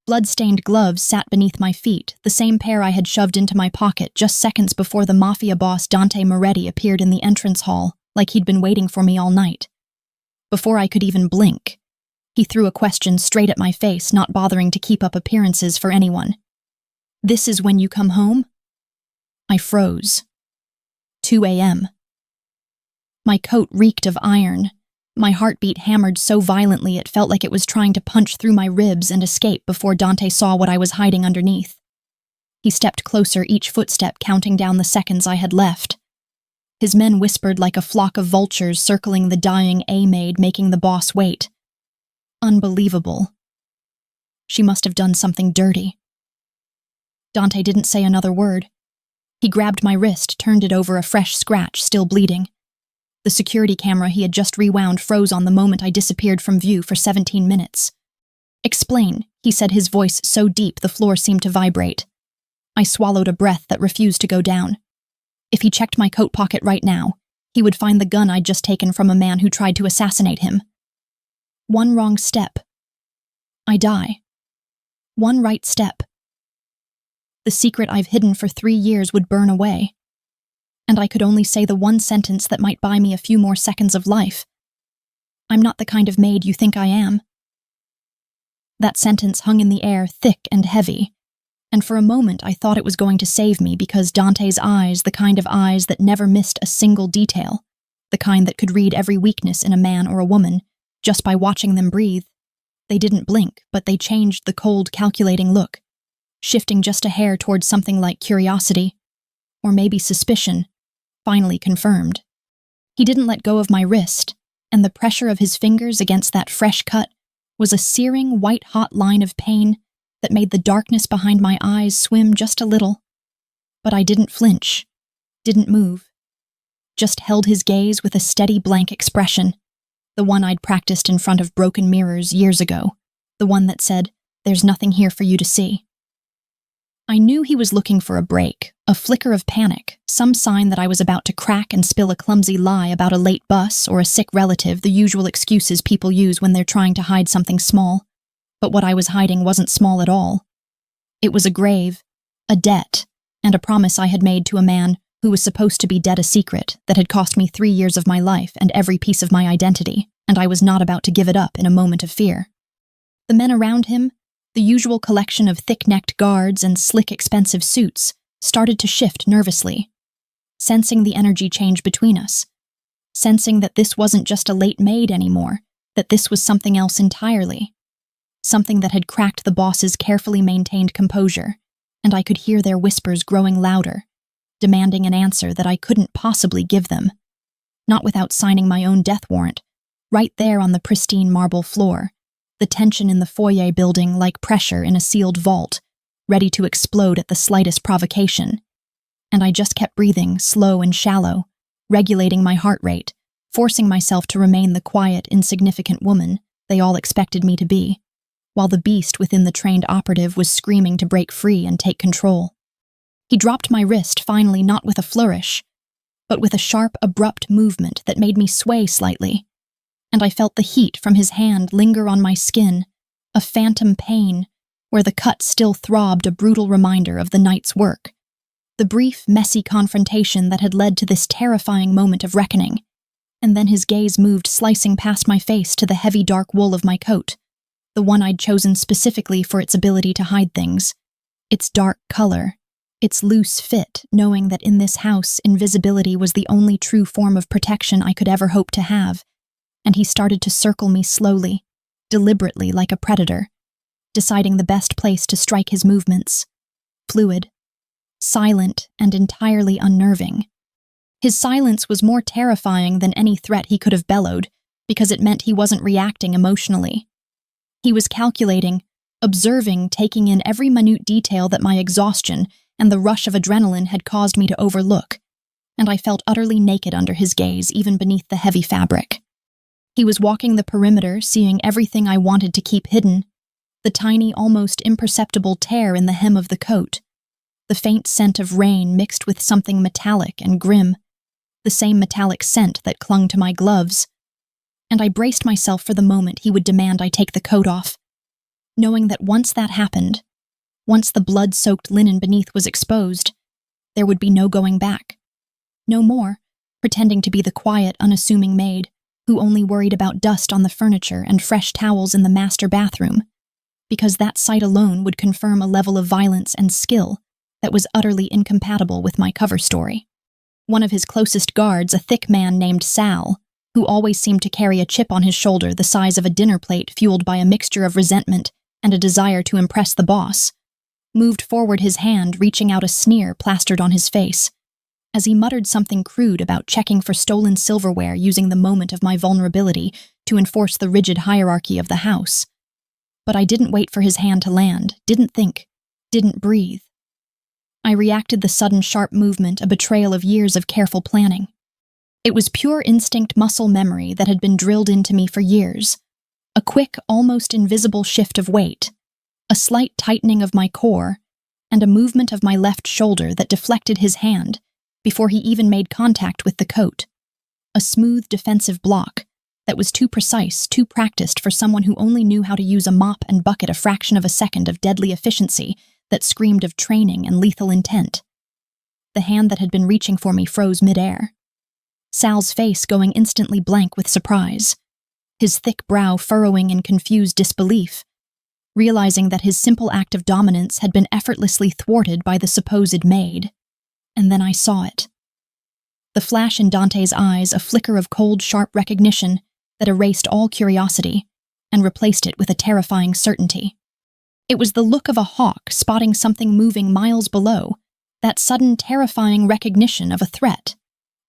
Blood-stained gloves sat beneath my feet, the same pair I had shoved into my pocket just seconds before the Mafia boss Dante Moretti appeared in the entrance hall, like he'd been waiting for me all night. Before I could even blink, he threw a question straight at my face, not bothering to keep up appearances for anyone. "This is when you come home?" I froze. 2 a.m. My coat reeked of iron. My heartbeat hammered so violently it felt like it was trying to punch through my ribs and escape before Dante saw what I was hiding underneath. He stepped closer, each footstep counting down the seconds I had left. His men whispered like a flock of vultures circling the dying Maid, making the boss wait. Unbelievable. She must have done something dirty. Dante didn't say another word. He grabbed my wrist, turned it over a fresh scratch, still bleeding. The security camera he had just rewound froze on the moment I disappeared from view for 17 minutes. "Explain," he said, his voice so deep the floor seemed to vibrate. I swallowed a breath that refused to go down. If he checked my coat pocket right now, he would find the gun I'd just taken from a man who tried to assassinate him. One wrong step. I die. One right step. The secret I've hidden for 3 years would burn away. And I could only say the one sentence that might buy me a few more seconds of life. "I'm not the kind of maid you think I am." That sentence hung in the air, thick and heavy, and for a moment I thought it was going to save me because Dante's eyes, the kind of eyes that never missed a single detail, the kind that could read every weakness in a man or a woman, just by watching them breathe. They didn't blink, but they changed the cold, calculating look, shifting just a hair towards something like curiosity, or maybe suspicion, finally confirmed. He didn't let go of my wrist, and the pressure of his fingers against that fresh cut was a searing, white-hot line of pain that made the darkness behind my eyes swim just a little. But I didn't flinch, didn't move, just held his gaze with a steady, blank expression, the one I'd practiced in front of broken mirrors years ago, the one that said, "There's nothing here for you to see." I knew he was looking for a break, a flicker of panic, some sign that I was about to crack and spill a clumsy lie about a late bus or a sick relative, the usual excuses people use when they're trying to hide something small. But what I was hiding wasn't small at all. It was a grave, a debt, and a promise I had made to a man who was supposed to be dead a secret that had cost me 3 years of my life and every piece of my identity, and I was not about to give it up in a moment of fear. The men around him, the usual collection of thick-necked guards and slick, expensive suits, started to shift nervously, sensing the energy change between us, sensing that this wasn't just a late maid anymore, that this was something else entirely, something that had cracked the boss's carefully maintained composure, and I could hear their whispers growing louder, demanding an answer that I couldn't possibly give them, not without signing my own death warrant, right there on the pristine marble floor, the tension in the foyer building like pressure in a sealed vault, ready to explode at the slightest provocation. And I just kept breathing, slow and shallow, regulating my heart rate, forcing myself to remain the quiet, insignificant woman they all expected me to be, while the beast within the trained operative was screaming to break free and take control. He dropped my wrist, finally, not with a flourish, but with a sharp, abrupt movement that made me sway slightly, and I felt the heat from his hand linger on my skin, a phantom pain where the cut still throbbed, a brutal reminder of the night's work, the brief, messy confrontation that had led to this terrifying moment of reckoning. And then his gaze moved, slicing past my face to the heavy dark wool of my coat, the one I'd chosen specifically for its ability to hide things, its dark color, its loose fit, knowing that in this house invisibility was the only true form of protection I could ever hope to have. And he started to circle me slowly, deliberately like a predator, deciding the best place to strike his movements. Fluid, silent, and entirely unnerving. His silence was more terrifying than any threat he could have bellowed, because it meant he wasn't reacting emotionally. He was calculating, observing, taking in every minute detail that my exhaustion and the rush of adrenaline had caused me to overlook, and I felt utterly naked under his gaze, even beneath the heavy fabric. He was walking the perimeter, seeing everything I wanted to keep hidden, the tiny, almost imperceptible tear in the hem of the coat, the faint scent of rain mixed with something metallic and grim, the same metallic scent that clung to my gloves, and I braced myself for the moment he would demand I take the coat off. knowing that once that happened, once the blood-soaked linen beneath was exposed, there would be no going back. No more pretending to be the quiet, unassuming maid who only worried about dust on the furniture and fresh towels in the master bathroom, because that sight alone would confirm a level of violence and skill that was utterly incompatible with my cover story. One of his closest guards, a thick man named Sal, who always seemed to carry a chip on his shoulder the size of a dinner plate fueled by a mixture of resentment and a desire to impress the boss, moved forward, his hand reaching out, a sneer plastered on his face, as he muttered something crude about checking for stolen silverware, using the moment of my vulnerability to enforce the rigid hierarchy of the house. But I didn't wait for his hand to land, didn't think, didn't breathe. I reacted, the sudden sharp movement a betrayal of years of careful planning. It was pure instinct, muscle memory that had been drilled into me for years. A quick, almost invisible shift of weight, a slight tightening of my core, and a movement of my left shoulder that deflected his hand before he even made contact with the coat. A smooth, defensive block that was too precise, too practiced for someone who only knew how to use a mop and bucket, a fraction of a second of deadly efficiency that screamed of training and lethal intent. The hand that had been reaching for me froze midair, Sal's face going instantly blank with surprise, his thick brow furrowing in confused disbelief, realizing that his simple act of dominance had been effortlessly thwarted by the supposed maid. And then I saw it. The flash in Dante's eyes, a flicker of cold, sharp recognition that erased all curiosity and replaced it with a terrifying certainty. It was the look of a hawk spotting something moving miles below, that sudden, terrifying recognition of a threat,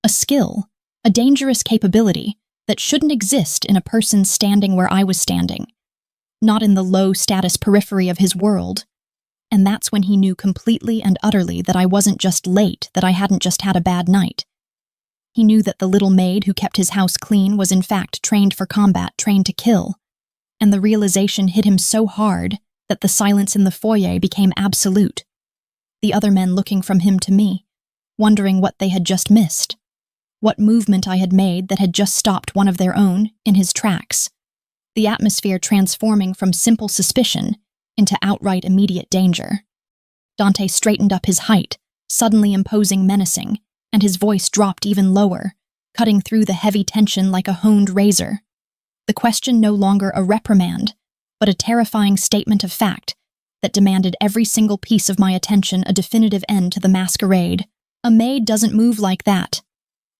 a skill, a dangerous capability that shouldn't exist in a person standing where I was standing, not in the low-status periphery of his world. And that's when he knew completely and utterly that I wasn't just late, that I hadn't just had a bad night. He knew that the little maid who kept his house clean was in fact trained for combat, trained to kill. And the realization hit him so hard that the silence in the foyer became absolute. The other men looking from him to me, wondering what they had just missed, what movement I had made that had just stopped one of their own in his tracks. The atmosphere transforming from simple suspicion into outright immediate danger. Dante straightened up, his height suddenly imposing, menacing, and his voice dropped even lower, cutting through the heavy tension like a honed razor. The question no longer a reprimand, but a terrifying statement of fact that demanded every single piece of my attention, a definitive end to the masquerade. "A maid doesn't move like that,"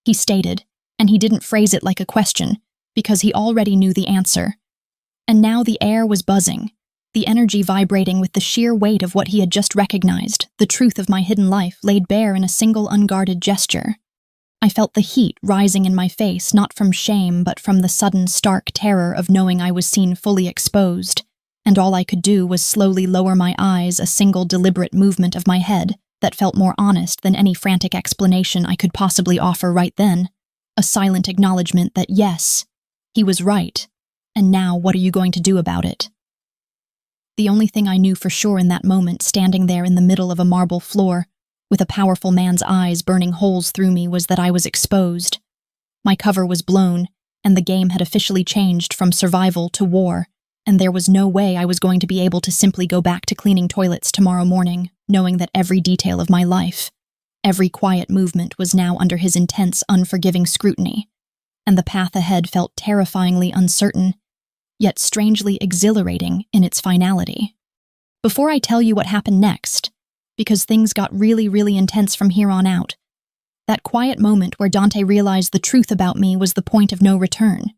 he stated, and he didn't phrase it like a question, because he already knew the answer. And now the air was buzzing, the energy vibrating with the sheer weight of what he had just recognized, the truth of my hidden life laid bare in a single unguarded gesture. I felt the heat rising in my face, not from shame, but from the sudden, stark terror of knowing I was seen fully exposed, and all I could do was slowly lower my eyes, a single deliberate movement of my head that felt more honest than any frantic explanation I could possibly offer right then, a silent acknowledgement that yes, he was right, and now what are you going to do about it? The only thing I knew for sure in that moment, standing there in the middle of a marble floor, with a powerful man's eyes burning holes through me, was that I was exposed. My cover was blown, and the game had officially changed from survival to war, and there was no way I was going to be able to simply go back to cleaning toilets tomorrow morning, knowing that every detail of my life, every quiet movement was now under his intense, unforgiving scrutiny, and the path ahead felt terrifyingly uncertain, yet strangely exhilarating in its finality. Before I tell you what happened next, because things got really, really intense from here on out, that quiet moment where Dante realized the truth about me was the point of no return.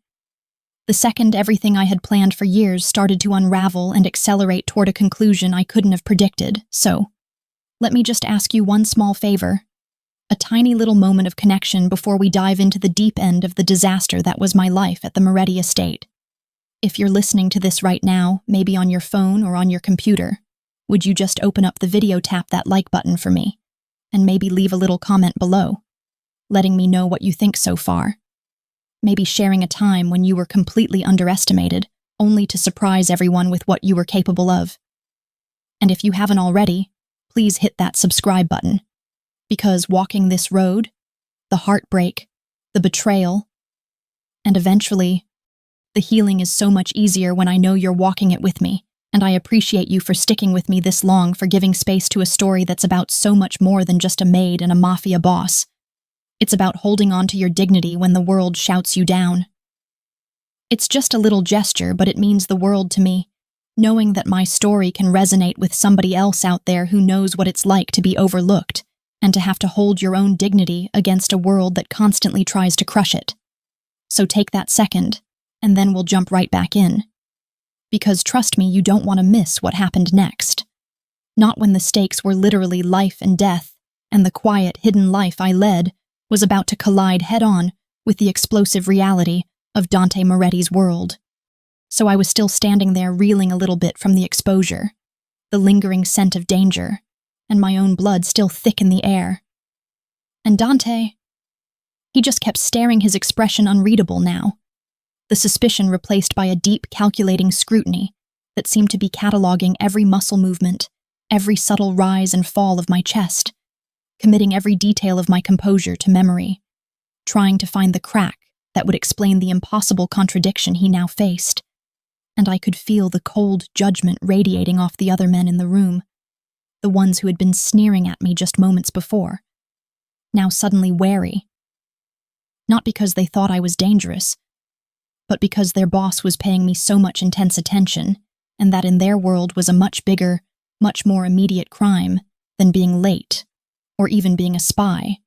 The second everything I had planned for years started to unravel and accelerate toward a conclusion I couldn't have predicted, so let me just ask you one small favor, a tiny little moment of connection before we dive into the deep end of the disaster that was my life at the Moretti estate. If you're listening to this right now, maybe on your phone or on your computer, would you just open up the video, tap that like button for me, and maybe leave a little comment below, letting me know what you think so far? Maybe sharing a time when you were completely underestimated, only to surprise everyone with what you were capable of. And if you haven't already, please hit that subscribe button, because walking this road, the heartbreak, the betrayal, and eventually, the healing is so much easier when I know you're walking it with me, and I appreciate you for sticking with me this long, for giving space to a story that's about so much more than just a maid and a mafia boss. It's about holding on to your dignity when the world shouts you down. It's just a little gesture, but it means the world to me, knowing that my story can resonate with somebody else out there who knows what it's like to be overlooked and to have to hold your own dignity against a world that constantly tries to crush it. So take that second, and then we'll jump right back in. Because trust me, you don't want to miss what happened next. Not when the stakes were literally life and death, and the quiet, hidden life I led was about to collide head-on with the explosive reality of Dante Moretti's world. So I was still standing there, reeling a little bit from the exposure, the lingering scent of danger, and my own blood still thick in the air. And Dante, he just kept staring, his expression unreadable now, the suspicion replaced by a deep, calculating scrutiny that seemed to be cataloging every muscle movement, every subtle rise and fall of my chest, committing every detail of my composure to memory, trying to find the crack that would explain the impossible contradiction he now faced. And I could feel the cold judgment radiating off the other men in the room, the ones who had been sneering at me just moments before, now suddenly wary. Not because they thought I was dangerous, but because their boss was paying me so much intense attention, and that in their world was a much bigger, much more immediate crime than being late, or even being a spy,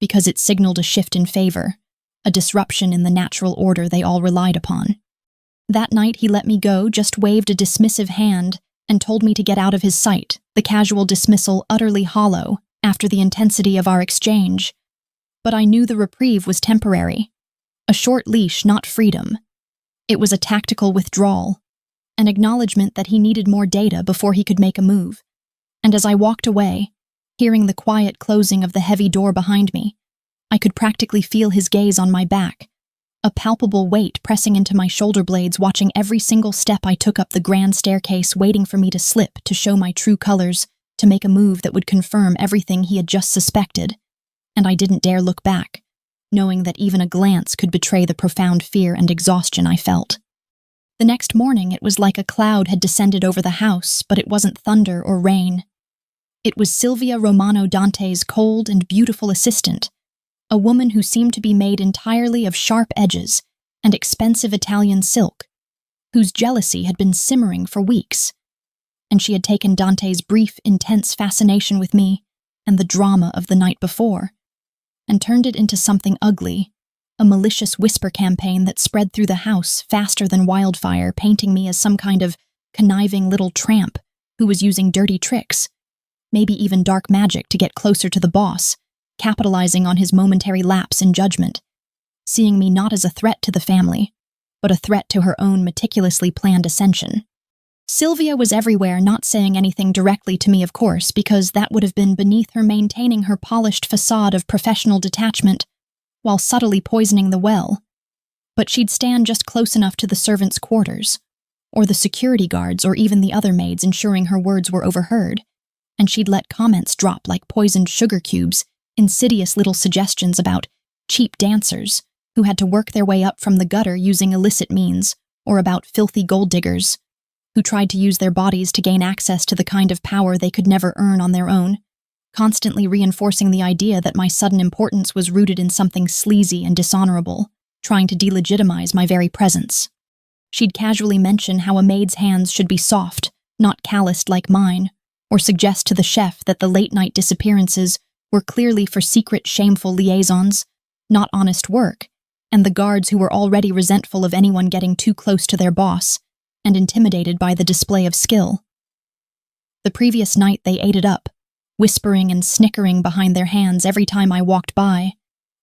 because it signaled a shift in favor, a disruption in the natural order they all relied upon. That night he let me go, just waved a dismissive hand, and told me to get out of his sight, the casual dismissal utterly hollow after the intensity of our exchange. But I knew the reprieve was temporary, a short leash, not freedom. It was a tactical withdrawal, an acknowledgement that he needed more data before he could make a move. And as I walked away, hearing the quiet closing of the heavy door behind me, I could practically feel his gaze on my back, a palpable weight pressing into my shoulder blades, watching every single step I took up the grand staircase, waiting for me to slip, to show my true colors, to make a move that would confirm everything he had just suspected. And I didn't dare look back, knowing that even a glance could betray the profound fear and exhaustion I felt. The next morning, it was like a cloud had descended over the house, but it wasn't thunder or rain. It was Silvia Romano, Dante's cold and beautiful assistant, a woman who seemed to be made entirely of sharp edges and expensive Italian silk, whose jealousy had been simmering for weeks. And she had taken Dante's brief, intense fascination with me and the drama of the night before, and turned it into something ugly, a malicious whisper campaign that spread through the house faster than wildfire, painting me as some kind of conniving little tramp who was using dirty tricks, maybe even dark magic, to get closer to the boss, capitalizing on his momentary lapse in judgment, seeing me not as a threat to the family, but a threat to her own meticulously planned ascension. Silvia was everywhere, not saying anything directly to me, of course, because that would have been beneath her, maintaining her polished facade of professional detachment while subtly poisoning the well. But she'd stand just close enough to the servants' quarters, or the security guards, or even the other maids, ensuring her words were overheard, and she'd let comments drop like poisoned sugar cubes, insidious little suggestions about cheap dancers who had to work their way up from the gutter using illicit means, or about filthy gold diggers who tried to use their bodies to gain access to the kind of power they could never earn on their own, constantly reinforcing the idea that my sudden importance was rooted in something sleazy and dishonorable, trying to delegitimize my very presence. She'd casually mention how a maid's hands should be soft, not calloused like mine, or suggest to the chef that the late-night disappearances were clearly for secret, shameful liaisons, not honest work, and the guards, who were already resentful of anyone getting too close to their boss and intimidated by the display of skill. The previous night they ate it up, whispering and snickering behind their hands every time I walked by,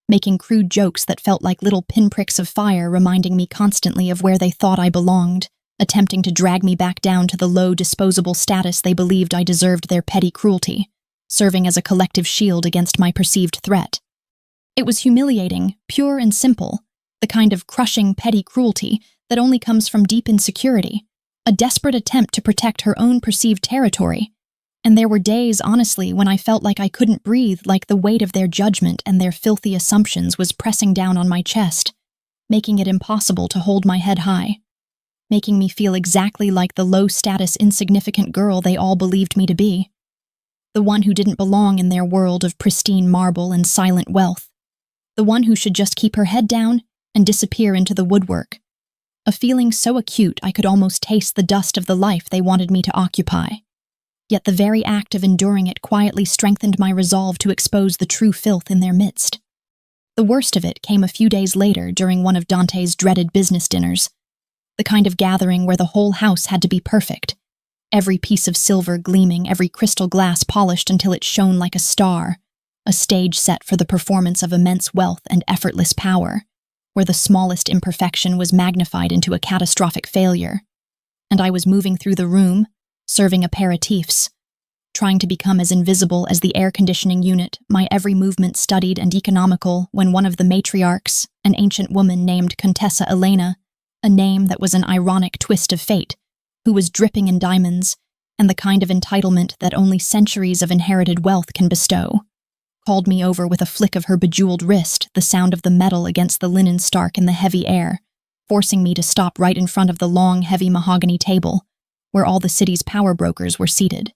making crude jokes that felt like little pinpricks of fire, reminding me constantly of where they thought I belonged, attempting to drag me back down to the low, disposable status they believed I deserved, their petty cruelty serving as a collective shield against my perceived threat. It was humiliating, pure and simple, the kind of crushing, petty cruelty that only comes from deep insecurity, a desperate attempt to protect her own perceived territory. And there were days, honestly, when I felt like I couldn't breathe, like the weight of their judgment and their filthy assumptions was pressing down on my chest, making it impossible to hold my head high. making me feel exactly like the low-status, insignificant girl they all believed me to be. The one who didn't belong in their world of pristine marble and silent wealth. The one who should just keep her head down and disappear into the woodwork. A feeling so acute I could almost taste the dust of the life they wanted me to occupy. Yet the very act of enduring it quietly strengthened my resolve to expose the true filth in their midst. The worst of it came a few days later during one of Dante's dreaded business dinners. The kind of gathering where the whole house had to be perfect. Every piece of silver gleaming, every crystal glass polished until it shone like a star. A stage set for the performance of immense wealth and effortless power, where the smallest imperfection was magnified into a catastrophic failure. And I was moving through the room, serving aperitifs, trying to become as invisible as the air conditioning unit, my every movement studied and economical, when one of the matriarchs, an ancient woman named Contessa Elena, a name that was an ironic twist of fate, who was dripping in diamonds and the kind of entitlement that only centuries of inherited wealth can bestow, called me over with a flick of her bejeweled wrist, the sound of the metal against the linen stark in the heavy air, forcing me to stop right in front of the long, heavy mahogany table, where all the city's power brokers were seated.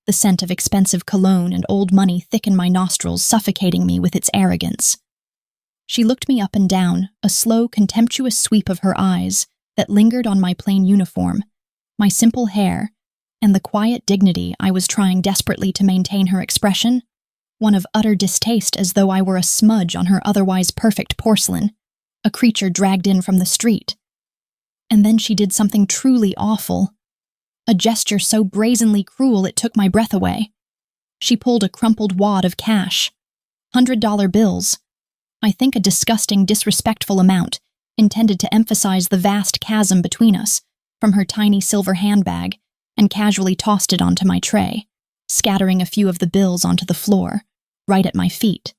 The scent of expensive cologne and old money thickened my nostrils, suffocating me with its arrogance. She looked me up and down, a slow, contemptuous sweep of her eyes that lingered on my plain uniform, my simple hair, and the quiet dignity I was trying desperately to maintain her expression, one of utter distaste, as though I were a smudge on her otherwise perfect porcelain, a creature dragged in from the street. And then she did something truly awful, a gesture so brazenly cruel it took my breath away. She pulled a crumpled wad of cash, $100 bills, I think a disgusting, disrespectful amount, intended to emphasize the vast chasm between us, from her tiny silver handbag, and casually tossed it onto my tray, scattering a few of the bills onto the floor, right at my feet,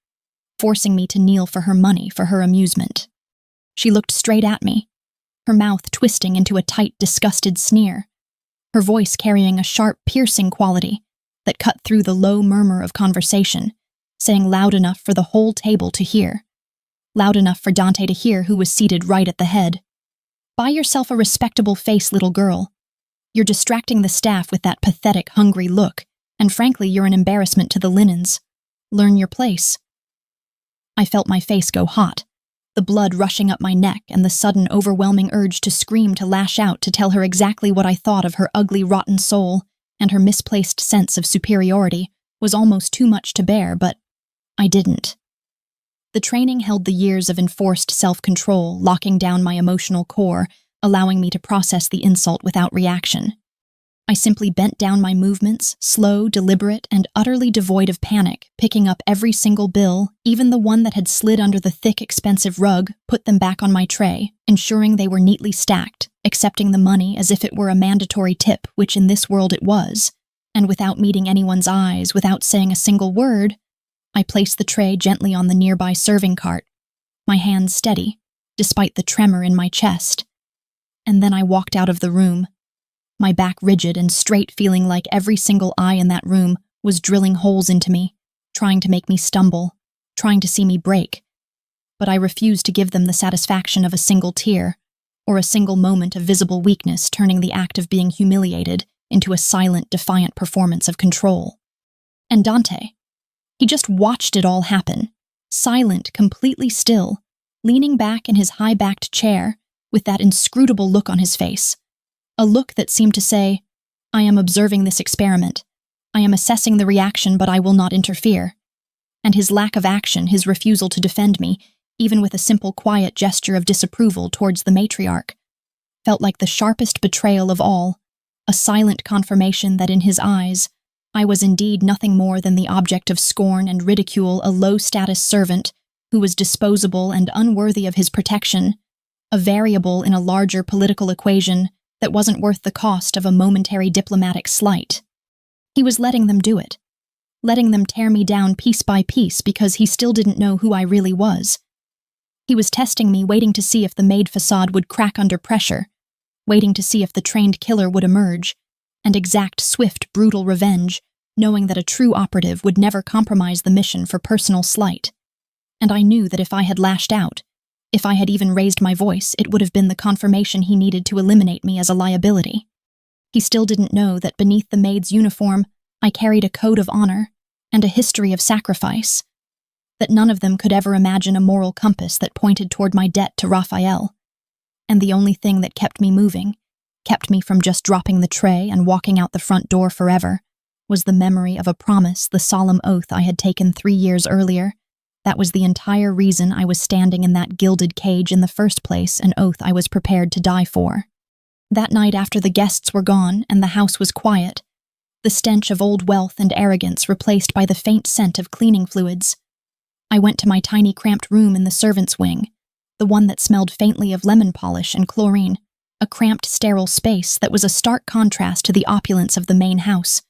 forcing me to kneel for her money, for her amusement. She looked straight at me, her mouth twisting into a tight, disgusted sneer, her voice carrying a sharp, piercing quality that cut through the low murmur of conversation, saying loud enough for the whole table to hear, loud enough for Dante to hear, who was seated right at the head. "Buy yourself a respectable face, little girl. You're distracting the staff with that pathetic, hungry look, and frankly, you're an embarrassment to the linens. Learn your place." I felt my face go hot, the blood rushing up my neck and the sudden, overwhelming urge to scream, to lash out, to tell her exactly what I thought of her ugly, rotten soul, and her misplaced sense of superiority was almost too much to bear, but I didn't. The training held the years of enforced self-control, locking down my emotional core, allowing me to process the insult without reaction. I simply bent down my movements, slow, deliberate, and utterly devoid of panic, picking up every single bill, even the one that had slid under the thick, expensive rug, put them back on my tray, ensuring they were neatly stacked, accepting the money as if it were a mandatory tip, which in this world it was, and without meeting anyone's eyes, without saying a single word, I placed the tray gently on the nearby serving cart, my hands steady, despite the tremor in my chest. And then I walked out of the room, my back rigid and straight, feeling like every single eye in that room was drilling holes into me, trying to make me stumble, trying to see me break. But I refused to give them the satisfaction of a single tear, or a single moment of visible weakness, turning the act of being humiliated into a silent, defiant performance of control. And Dante, he just watched it all happen, silent, completely still, leaning back in his high-backed chair with that inscrutable look on his face, a look that seemed to say, "I am observing this experiment. I am assessing the reaction, but I will not interfere." And his lack of action, his refusal to defend me, even with a simple, quiet gesture of disapproval towards the matriarch, felt like the sharpest betrayal of all, a silent confirmation that in his eyes, I was indeed nothing more than the object of scorn and ridicule, a low-status servant who was disposable and unworthy of his protection, a variable in a larger political equation that wasn't worth the cost of a momentary diplomatic slight. He was letting them do it, letting them tear me down piece by piece because he still didn't know who I really was. He was testing me, waiting to see if the Maid facade would crack under pressure, waiting to see if the trained killer would emerge, and exact swift, brutal revenge, knowing that a true operative would never compromise the mission for personal slight. And I knew that if I had lashed out, If I had even raised my voice, it would have been the confirmation he needed to eliminate me as a liability. He still didn't know that beneath the maid's uniform, I carried a code of honor and a history of sacrifice, that none of them could ever imagine a moral compass that pointed toward my debt to Raphael. And the only thing that kept me moving, kept me from just dropping the tray and walking out the front door forever, was the memory of a promise, the solemn oath I had taken 3 years earlier. That was the entire reason I was standing in that gilded cage in the first place, an oath I was prepared to die for. That night, after the guests were gone and the house was quiet, the stench of old wealth and arrogance replaced by the faint scent of cleaning fluids, I went to my tiny cramped room in the servants' wing, the one that smelled faintly of lemon polish and chlorine, a cramped, sterile space that was a stark contrast to the opulence of the main house.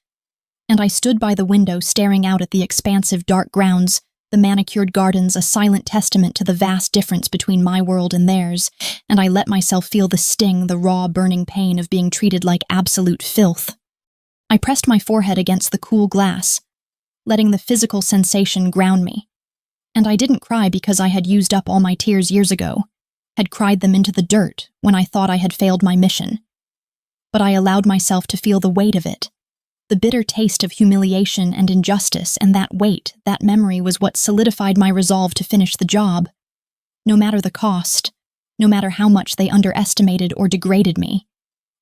And I stood by the window staring out at the expansive dark grounds, the manicured gardens a silent testament to the vast difference between my world and theirs, and I let myself feel the sting, the raw, burning pain of being treated like absolute filth. I pressed my forehead against the cool glass, letting the physical sensation ground me. And I didn't cry because I had used up all my tears years ago, had cried them into the dirt when I thought I had failed my mission. But I allowed myself to feel the weight of it, the bitter taste of humiliation and injustice, and that weight, that memory was what solidified my resolve to finish the job. No matter the cost, no matter how much they underestimated or degraded me,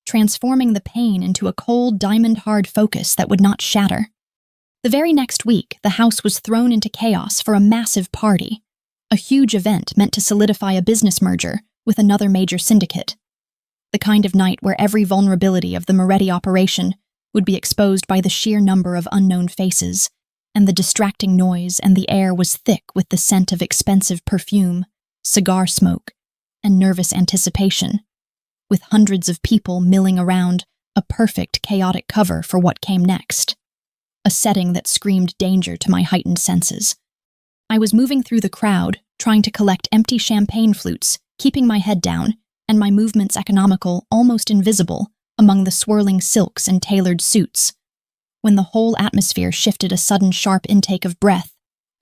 transforming the pain into a cold, diamond-hard focus that would not shatter. The very next week, the house was thrown into chaos for a massive party, a huge event meant to solidify a business merger with another major syndicate. The kind of night where every vulnerability of the Moretti operation would be exposed by the sheer number of unknown faces, and the distracting noise, and the air was thick with the scent of expensive perfume, cigar smoke, and nervous anticipation, with hundreds of people milling around, a perfect chaotic cover for what came next. A setting that screamed danger to my heightened senses. I was moving through the crowd, trying to collect empty champagne flutes, keeping my head down, and my movements economical, almost invisible, among the swirling silks and tailored suits, when the whole atmosphere shifted a sudden sharp intake of breath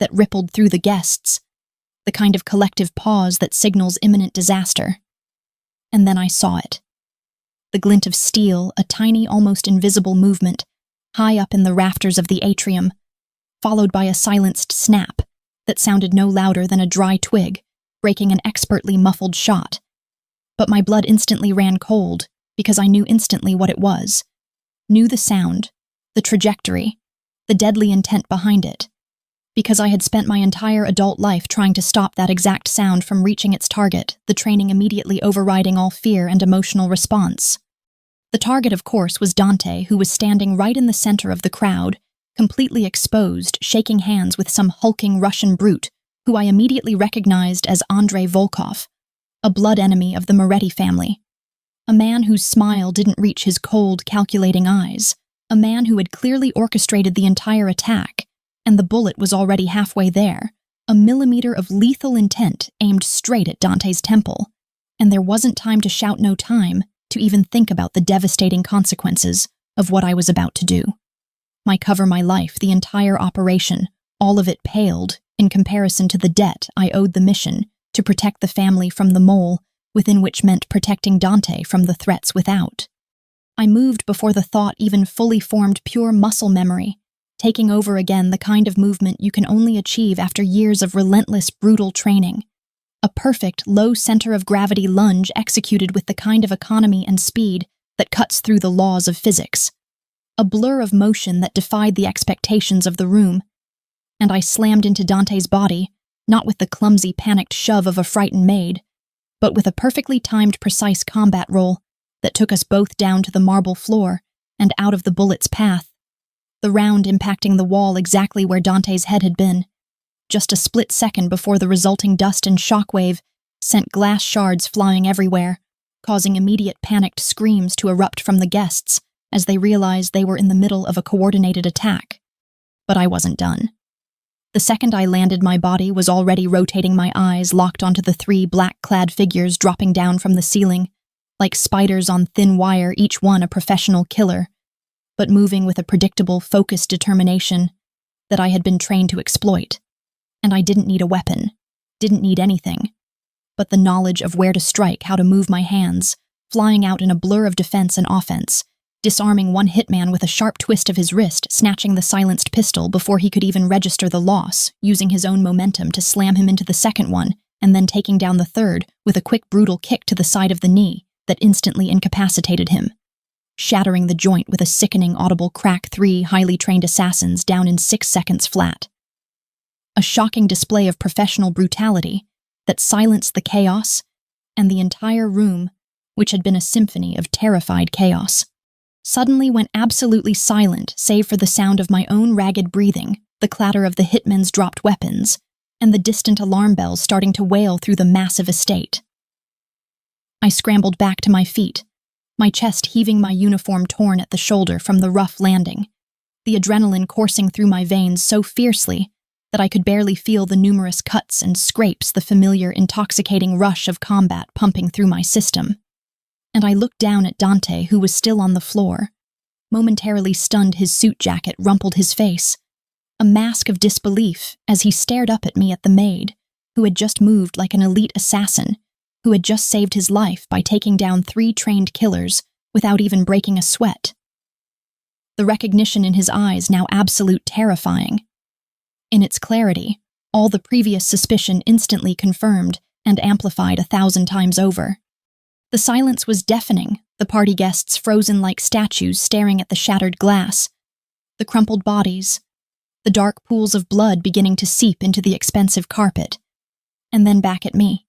that rippled through the guests, the kind of collective pause that signals imminent disaster. And then I saw it. The glint of steel, a tiny, almost invisible movement, high up in the rafters of the atrium, followed by a silenced snap that sounded no louder than a dry twig breaking an expertly muffled shot. But my blood instantly ran cold because I knew instantly what it was, knew the sound, the trajectory, the deadly intent behind it, because I had spent my entire adult life trying to stop that exact sound from reaching its target, the training immediately overriding all fear and emotional response. The target, of course, was Dante, who was standing right in the center of the crowd, completely exposed, shaking hands with some hulking Russian brute, who I immediately recognized as Andrei Volkov, a blood enemy of the Moretti family. A man whose smile didn't reach his cold, calculating eyes. A man who had clearly orchestrated the entire attack, and the bullet was already halfway there, a millimeter of lethal intent aimed straight at Dante's temple. And there wasn't time to shout, no time to even think about the devastating consequences of what I was about to do. My cover, my life, the entire operation, all of it paled in comparison to the debt I owed the mission to protect the family from the mole within, which meant protecting Dante from the threats without. I moved before the thought even fully formed pure muscle memory, taking over again the kind of movement you can only achieve after years of relentless, brutal training. A perfect, low center of gravity lunge executed with the kind of economy and speed that cuts through the laws of physics. A blur of motion that defied the expectations of the room. And I slammed into Dante's body, not with the clumsy, panicked shove of a frightened maid, but with a perfectly timed, precise combat roll that took us both down to the marble floor and out of the bullet's path, the round impacting the wall exactly where Dante's head had been, just a split second before the resulting dust and shockwave sent glass shards flying everywhere, causing immediate panicked screams to erupt from the guests as they realized they were in the middle of a coordinated attack. But I wasn't done. The second I landed, my body was already rotating, my eyes locked onto the 3 black-clad figures dropping down from the ceiling, like spiders on thin wire, each one a professional killer, but moving with a predictable, focused determination that I had been trained to exploit. And I didn't need a weapon, didn't need anything. but the knowledge of where to strike, how to move my hands, flying out in a blur of defense and offense, disarming one hitman with a sharp twist of his wrist, snatching the silenced pistol before he could even register the loss, using his own momentum to slam him into the second one, and then taking down the third with a quick, brutal kick to the side of the knee that instantly incapacitated him, shattering the joint with a sickening audible crack. 3 highly trained assassins down in 6 seconds flat. A shocking display of professional brutality that silenced the chaos and the entire room, which had been a symphony of terrified chaos, suddenly went absolutely silent save for the sound of my own ragged breathing, the clatter of the hitmen's dropped weapons, and the distant alarm bells starting to wail through the massive estate. I scrambled back to my feet, my chest heaving, my uniform torn at the shoulder from the rough landing, the adrenaline coursing through my veins so fiercely that I could barely feel the numerous cuts and scrapes, the familiar, intoxicating rush of combat pumping through my system. And I looked down at Dante, who was still on the floor. Momentarily stunned, his suit jacket rumpled his face, a mask of disbelief as he stared up at me, at the maid, who had just moved like an elite assassin, who had just saved his life by taking down 3 trained killers without even breaking a sweat. The recognition in his eyes now absolute terrifying. In its clarity, all the previous suspicion instantly confirmed and amplified 1,000 times over. The silence was deafening, the party guests frozen like statues staring at the shattered glass, the crumpled bodies, the dark pools of blood beginning to seep into the expensive carpet, and then back at me.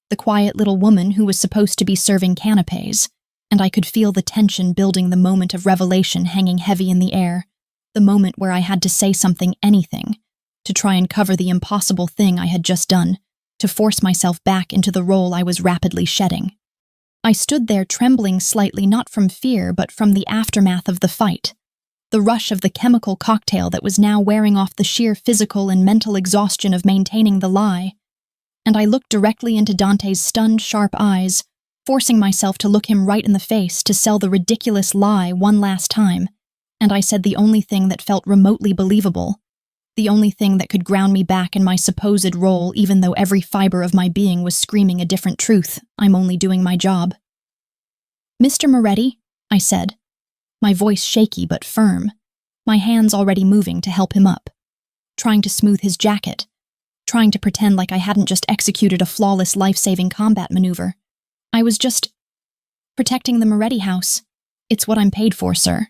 The quiet little woman who was supposed to be serving canapes, and I could feel the tension building, the moment of revelation hanging heavy in the air, the moment where I had to say something, anything, to try and cover the impossible thing I had just done, to force myself back into the role I was rapidly shedding. I stood there trembling slightly, not from fear but from the aftermath of the fight, the rush of the chemical cocktail that was now wearing off the sheer physical and mental exhaustion of maintaining the lie. And I looked directly into Dante's stunned, sharp eyes, forcing myself to look him right in the face to sell the ridiculous lie one last time, and I said the only thing that felt remotely believable, the only thing that could ground me back in my supposed role, even though every fiber of my being was screaming a different truth. I'm only doing my job. "Mr. Moretti," I said, my voice shaky but firm, my hands already moving to help him up, trying to smooth his jacket, trying to pretend like I hadn't just executed a flawless life-saving combat maneuver. I was just protecting the Moretti house. It's what I'm paid for, sir.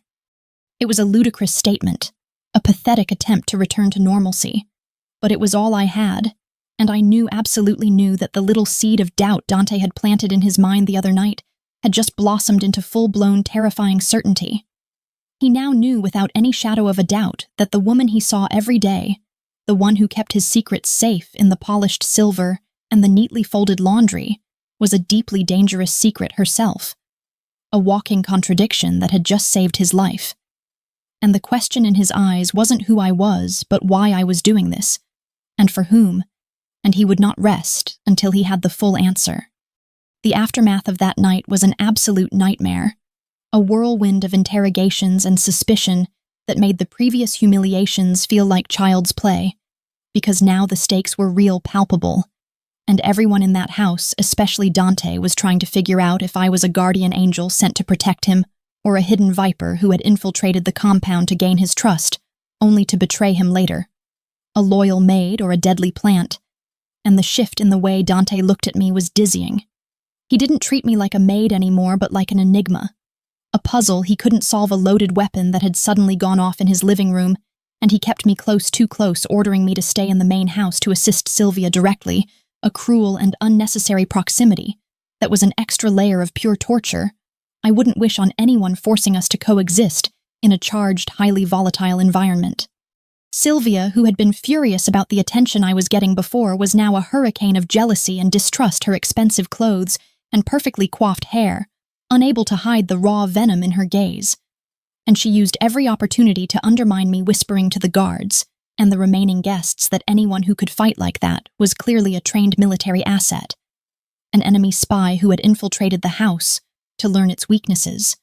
It was a ludicrous statement, a pathetic attempt to return to normalcy, but it was all I had, and I absolutely knew that the little seed of doubt Dante had planted in his mind the other night had just blossomed into full-blown, terrifying certainty. He now knew without any shadow of a doubt that the woman he saw every day, the one who kept his secrets safe in the polished silver and the neatly folded laundry, was a deeply dangerous secret herself, a walking contradiction that had just saved his life. And the question in his eyes wasn't who I was, but why I was doing this, and for whom, and he would not rest until he had the full answer. The aftermath of that night was an absolute nightmare, a whirlwind of interrogations and suspicion that made the previous humiliations feel like child's play, because now the stakes were real, palpable, and everyone in that house, especially Dante, was trying to figure out if I was a guardian angel sent to protect him, or a hidden viper who had infiltrated the compound to gain his trust, only to betray him later. A loyal maid or a deadly plant, and the shift in the way Dante looked at me was dizzying. He didn't treat me like a maid anymore, but like an enigma. A puzzle he couldn't solve, a loaded weapon that had suddenly gone off in his living room, and he kept me close, too close, ordering me to stay in the main house to assist Sylvia directly, a cruel and unnecessary proximity that was an extra layer of pure torture I wouldn't wish on anyone, forcing us to coexist in a charged, highly volatile environment. Sylvia, who had been furious about the attention I was getting before, was now a hurricane of jealousy and distrust, her expensive clothes and perfectly coiffed hair, unable to hide the raw venom in her gaze. And she used every opportunity to undermine me, whispering to the guards and the remaining guests that anyone who could fight like that was clearly a trained military asset, an enemy spy who had infiltrated the house to learn its weaknesses,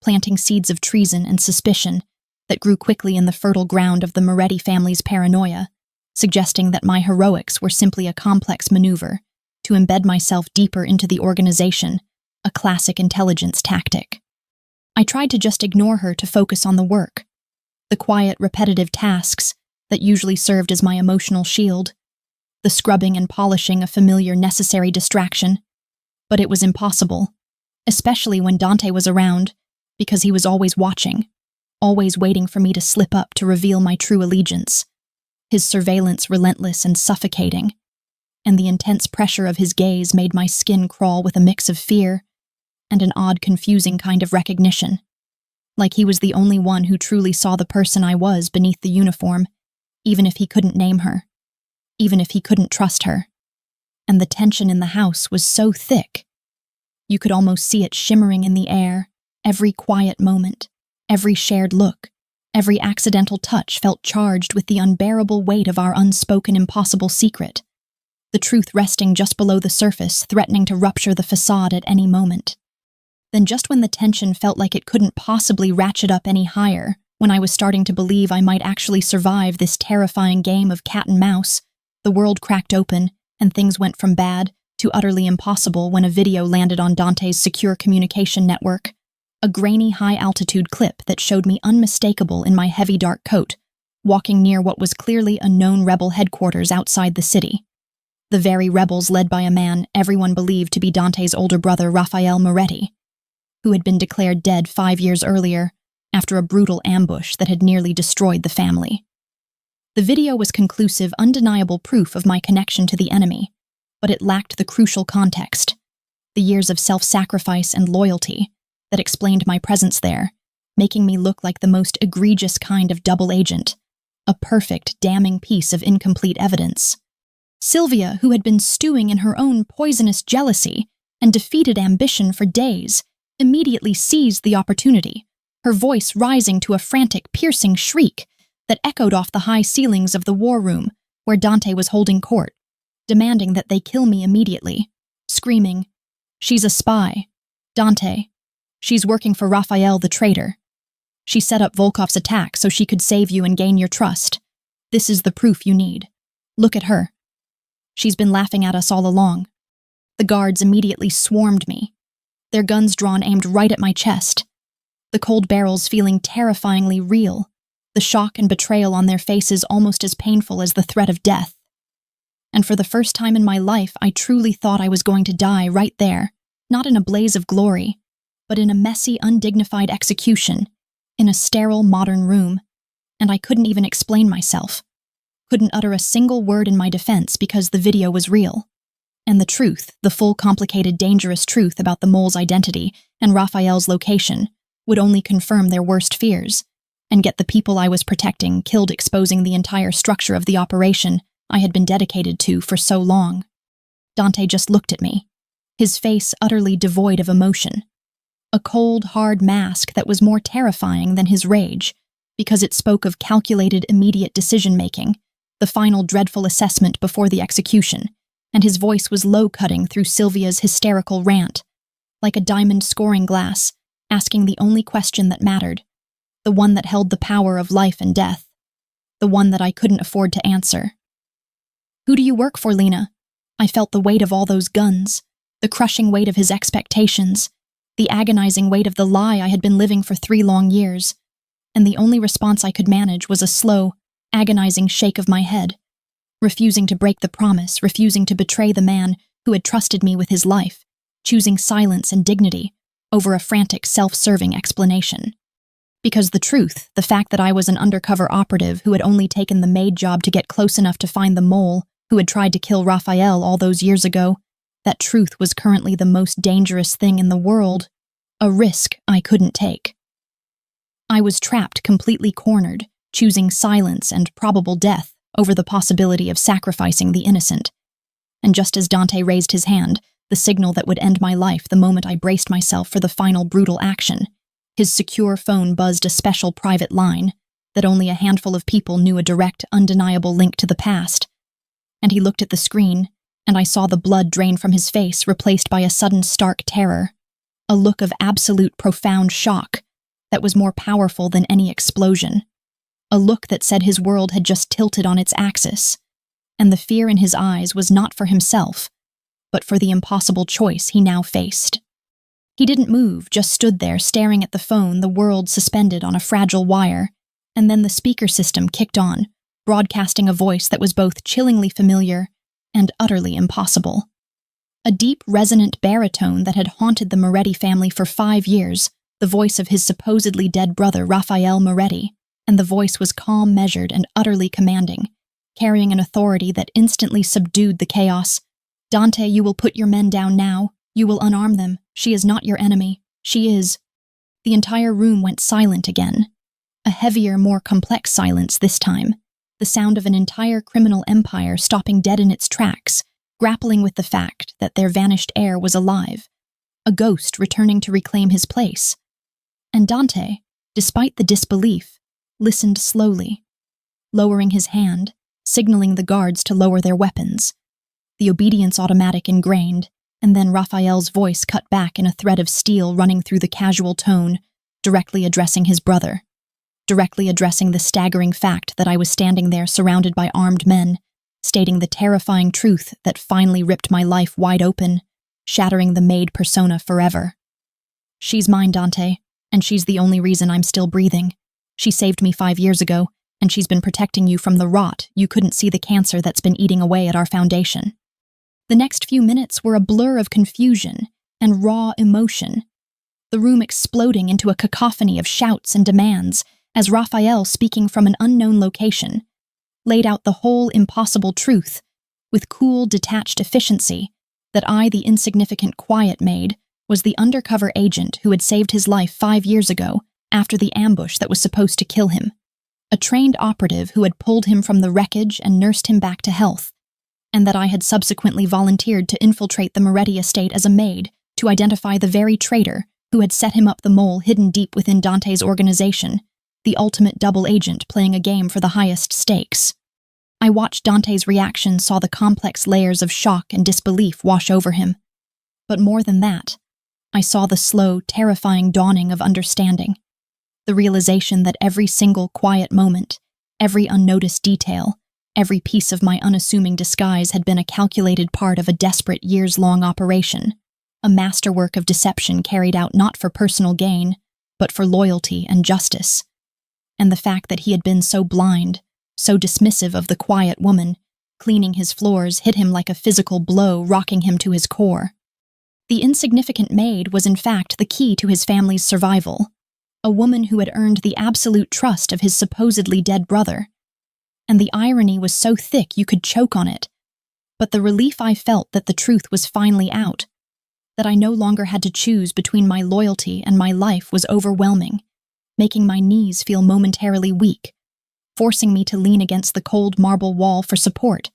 planting seeds of treason and suspicion that grew quickly in the fertile ground of the Moretti family's paranoia, suggesting that my heroics were simply a complex maneuver to embed myself deeper into the organization, a classic intelligence tactic. I tried to just ignore her to focus on the work, the quiet, repetitive tasks that usually served as my emotional shield, the scrubbing and polishing a familiar, necessary distraction. But it was impossible, especially when Dante was around, because he was always watching, always waiting for me to slip up to reveal my true allegiance. His surveillance relentless and suffocating, and the intense pressure of his gaze made my skin crawl with a mix of fear and an odd, confusing kind of recognition, like he was the only one who truly saw the person I was beneath the uniform, even if he couldn't name her, even if he couldn't trust her. And the tension in the house was so thick. You could almost see it shimmering in the air, every quiet moment, every shared look, every accidental touch felt charged with the unbearable weight of our unspoken impossible secret, the truth resting just below the surface, threatening to rupture the facade at any moment. Then just when the tension felt like it couldn't possibly ratchet up any higher, when I was starting to believe I might actually survive this terrifying game of cat and mouse, the world cracked open and things went from bad to utterly impossible when a video landed on Dante's secure communication network, a grainy high-altitude clip that showed me unmistakable in my heavy dark coat, walking near what was clearly a known rebel headquarters outside the city. The very rebels led by a man everyone believed to be Dante's older brother Raphael Moretti, who had been declared dead 5 years earlier after a brutal ambush that had nearly destroyed the family. The video was conclusive, undeniable proof of my connection to the enemy, but it lacked the crucial context, the years of self-sacrifice and loyalty that explained my presence there, making me look like the most egregious kind of double agent, a perfect, damning piece of incomplete evidence. Sylvia, who had been stewing in her own poisonous jealousy and defeated ambition for days, immediately seized the opportunity, her voice rising to a frantic, piercing shriek that echoed off the high ceilings of the war room where Dante was holding court, demanding that they kill me immediately, screaming, "She's a spy. Dante. She's working for Raphael the traitor. She set up Volkov's attack so she could save you and gain your trust. This is the proof you need. Look at her. She's been laughing at us all along." The guards immediately swarmed me, their guns drawn aimed right at my chest, the cold barrels feeling terrifyingly real, the shock and betrayal on their faces almost as painful as the threat of death. And for the first time in my life, I truly thought I was going to die right there, not in a blaze of glory, but in a messy, undignified execution, in a sterile, modern room, and I couldn't even explain myself, couldn't utter a single word in my defense because the video was real. And the truth, the full, complicated, dangerous truth about the mole's identity and Raphael's location, would only confirm their worst fears, and get the people I was protecting killed, exposing the entire structure of the operation I had been dedicated to for so long. Dante just looked at me, his face utterly devoid of emotion. A cold, hard mask that was more terrifying than his rage, because it spoke of calculated, immediate decision-making, the final dreadful assessment before the execution, and his voice was low-cutting through Sylvia's hysterical rant, like a diamond scoring glass, asking the only question that mattered, the one that held the power of life and death, the one that I couldn't afford to answer. "Who do you work for, Lena?" I felt the weight of all those guns, the crushing weight of his expectations, the agonizing weight of the lie I had been living for 3 long years, and the only response I could manage was a slow, agonizing shake of my head, refusing to break the promise, refusing to betray the man who had trusted me with his life, choosing silence and dignity over a frantic, self-serving explanation. Because the truth, the fact that I was an undercover operative who had only taken the Maid job to get close enough to find the mole who had tried to kill Raphael all those years ago, that truth was currently the most dangerous thing in the world, a risk I couldn't take. I was trapped, completely cornered, choosing silence and probable death over the possibility of sacrificing the innocent. And just as Dante raised his hand, the signal that would end my life the moment I braced myself for the final brutal action, his secure phone buzzed a special private line that only a handful of people knew, a direct, undeniable link to the past. And he looked at the screen, and I saw the blood drain from his face, replaced by a sudden stark terror, a look of absolute, profound shock that was more powerful than any explosion, a look that said his world had just tilted on its axis, and the fear in his eyes was not for himself, but for the impossible choice he now faced. He didn't move, just stood there staring at the phone, the world suspended on a fragile wire, and then the speaker system kicked on, broadcasting a voice that was both chillingly familiar and utterly impossible. A deep, resonant baritone that had haunted the Moretti family for 5 years, the voice of his supposedly dead brother, Raphael Moretti, and the voice was calm, measured, and utterly commanding, carrying an authority that instantly subdued the chaos. "Dante, you will put your men down now. You will unarm them. She is not your enemy. She is." The entire room went silent again. A heavier, more complex silence this time, the sound of an entire criminal empire stopping dead in its tracks, grappling with the fact that their vanished heir was alive, a ghost returning to reclaim his place. And Dante, despite the disbelief, listened slowly, lowering his hand, signaling the guards to lower their weapons. The obedience automatic ingrained, and then Raphael's voice cut back in a thread of steel running through the casual tone, directly addressing his brother, directly addressing the staggering fact that I was standing there surrounded by armed men, stating the terrifying truth that finally ripped my life wide open, shattering the Maid persona forever. "She's mine, Dante, and she's the only reason I'm still breathing. She saved me 5 years ago, and she's been protecting you from the rot. You couldn't see the cancer that's been eating away at our foundation." The next few minutes were a blur of confusion and raw emotion, the room exploding into a cacophony of shouts and demands as Raphael, speaking from an unknown location, laid out the whole impossible truth with cool, detached efficiency that I, the insignificant quiet maid, was the undercover agent who had saved his life 5 years ago after the ambush that was supposed to kill him, a trained operative who had pulled him from the wreckage and nursed him back to health, and that I had subsequently volunteered to infiltrate the Moretti estate as a maid to identify the very traitor who had set him up, the mole hidden deep within Dante's organization, the ultimate double agent playing a game for the highest stakes. I watched Dante's reaction, saw the complex layers of shock and disbelief wash over him. But more than that, I saw the slow, terrifying dawning of understanding, the realization that every single quiet moment, every unnoticed detail, every piece of my unassuming disguise had been a calculated part of a desperate years-long operation, a masterwork of deception carried out not for personal gain, but for loyalty and justice. And the fact that he had been so blind, so dismissive of the quiet woman, cleaning his floors, hit him like a physical blow, rocking him to his core. The insignificant maid was in fact the key to his family's survival, a woman who had earned the absolute trust of his supposedly dead brother. And the irony was so thick you could choke on it. But the relief I felt that the truth was finally out, that I no longer had to choose between my loyalty and my life, was overwhelming, making my knees feel momentarily weak, forcing me to lean against the cold marble wall for support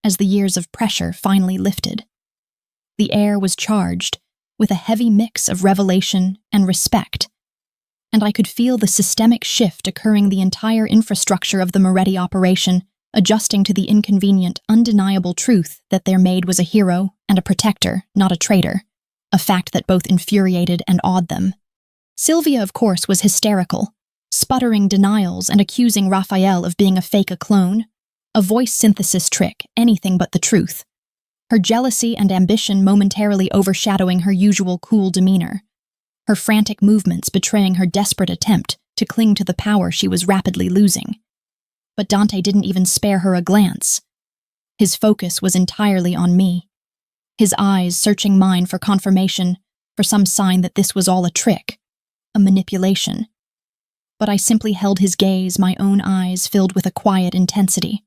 as the years of pressure finally lifted. The air was charged with a heavy mix of revelation and respect, and I could feel the systemic shift occurring, the entire infrastructure of the Moretti operation adjusting to the inconvenient, undeniable truth that their maid was a hero and a protector, not a traitor, a fact that both infuriated and awed them. Sylvia, of course, was hysterical, sputtering denials and accusing Raphael of being a fake, a clone, a voice synthesis trick, anything but the truth. Her jealousy and ambition momentarily overshadowing her usual cool demeanor, her frantic movements betraying her desperate attempt to cling to the power she was rapidly losing. But Dante didn't even spare her a glance. His focus was entirely on me, his eyes searching mine for confirmation, for some sign that this was all a trick, a manipulation. But I simply held his gaze, my own eyes filled with a quiet intensity,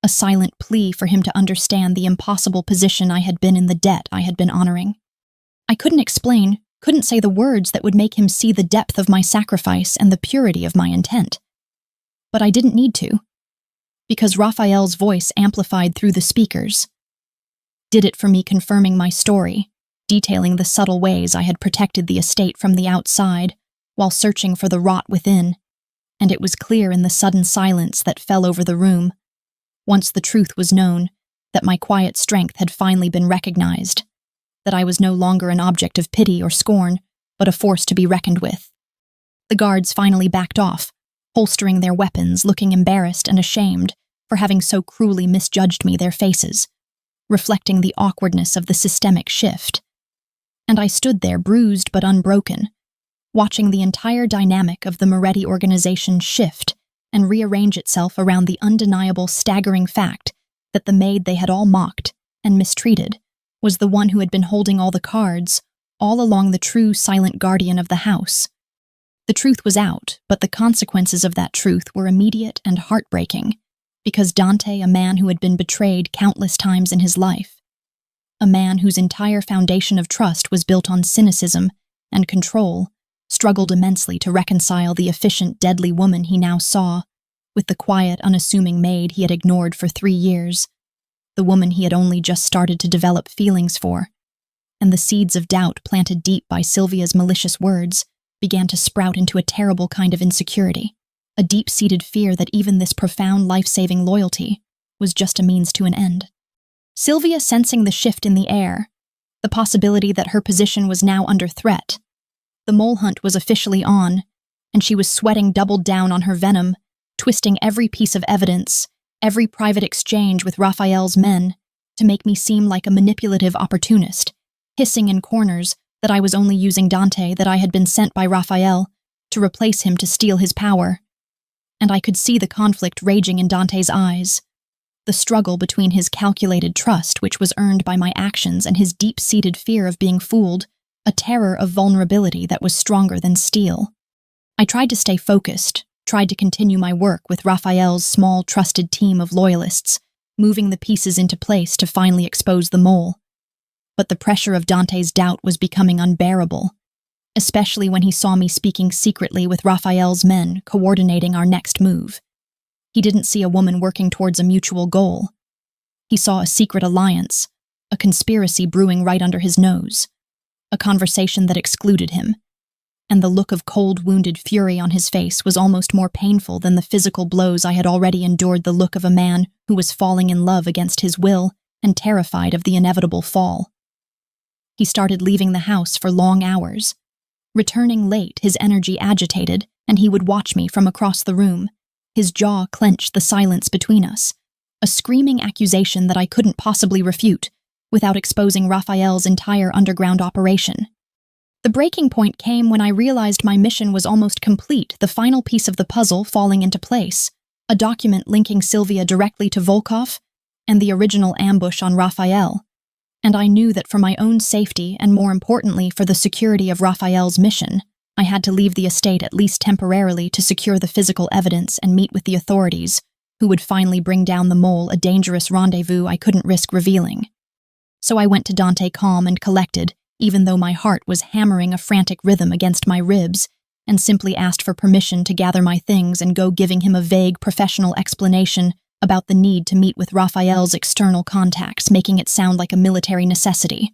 a silent plea for him to understand the impossible position I had been in, the debt I had been honoring. I couldn't explain, couldn't say the words that would make him see the depth of my sacrifice and the purity of my intent. But I didn't need to, because Raphael's voice amplified through the speakers did it for me, confirming my story, detailing the subtle ways I had protected the estate from the outside while searching for the rot within, and it was clear in the sudden silence that fell over the room, once the truth was known, that my quiet strength had finally been recognized, that I was no longer an object of pity or scorn, but a force to be reckoned with. The guards finally backed off, holstering their weapons, looking embarrassed and ashamed for having so cruelly misjudged me, their faces reflecting the awkwardness of the systemic shift. And I stood there, bruised but unbroken, watching the entire dynamic of the Moretti organization shift and rearrange itself around the undeniable, staggering fact that the maid they had all mocked and mistreated was the one who had been holding all the cards, all along the true silent guardian of the house. The truth was out, but the consequences of that truth were immediate and heartbreaking, because Dante, a man who had been betrayed countless times in his life, a man whose entire foundation of trust was built on cynicism and control, struggled immensely to reconcile the efficient, deadly woman he now saw with the quiet, unassuming maid he had ignored for 3 years, the woman he had only just started to develop feelings for. And the seeds of doubt planted deep by Sylvia's malicious words began to sprout into a terrible kind of insecurity, a deep-seated fear that even this profound, life-saving loyalty was just a means to an end. Sylvia, sensing the shift in the air, the possibility that her position was now under threat, the mole hunt was officially on, and she was sweating doubled down on her venom, twisting every piece of evidence, every private exchange with Raphael's men, to make me seem like a manipulative opportunist, hissing in corners that I was only using Dante, that I had been sent by Raphael to replace him to steal his power. And I could see the conflict raging in Dante's eyes, the struggle between his calculated trust, which was earned by my actions, and his deep-seated fear of being fooled, a terror of vulnerability that was stronger than steel. I tried to stay focused, tried to continue my work with Raphael's small, trusted team of loyalists, moving the pieces into place to finally expose the mole. But the pressure of Dante's doubt was becoming unbearable, especially when he saw me speaking secretly with Raphael's men, coordinating our next move. He didn't see a woman working towards a mutual goal. He saw a secret alliance, a conspiracy brewing right under his nose, a conversation that excluded him. And the look of cold, wounded fury on his face was almost more painful than the physical blows I had already endured, the look of a man who was falling in love against his will and terrified of the inevitable fall. He started leaving the house for long hours, returning late, his energy agitated, and he would watch me from across the room, his jaw clenched, the silence between us, a screaming accusation that I couldn't possibly refute without exposing Raphael's entire underground operation. The breaking point came when I realized my mission was almost complete, the final piece of the puzzle falling into place, a document linking Sylvia directly to Volkov and the original ambush on Raphael. And I knew that for my own safety, and more importantly for the security of Raphael's mission, I had to leave the estate at least temporarily to secure the physical evidence and meet with the authorities, who would finally bring down the mole, a dangerous rendezvous I couldn't risk revealing. So I went to Dante calm and collected, even though my heart was hammering a frantic rhythm against my ribs, and simply asked for permission to gather my things and go, giving him a vague professional explanation about the need to meet with Raphael's external contacts, making it sound like a military necessity.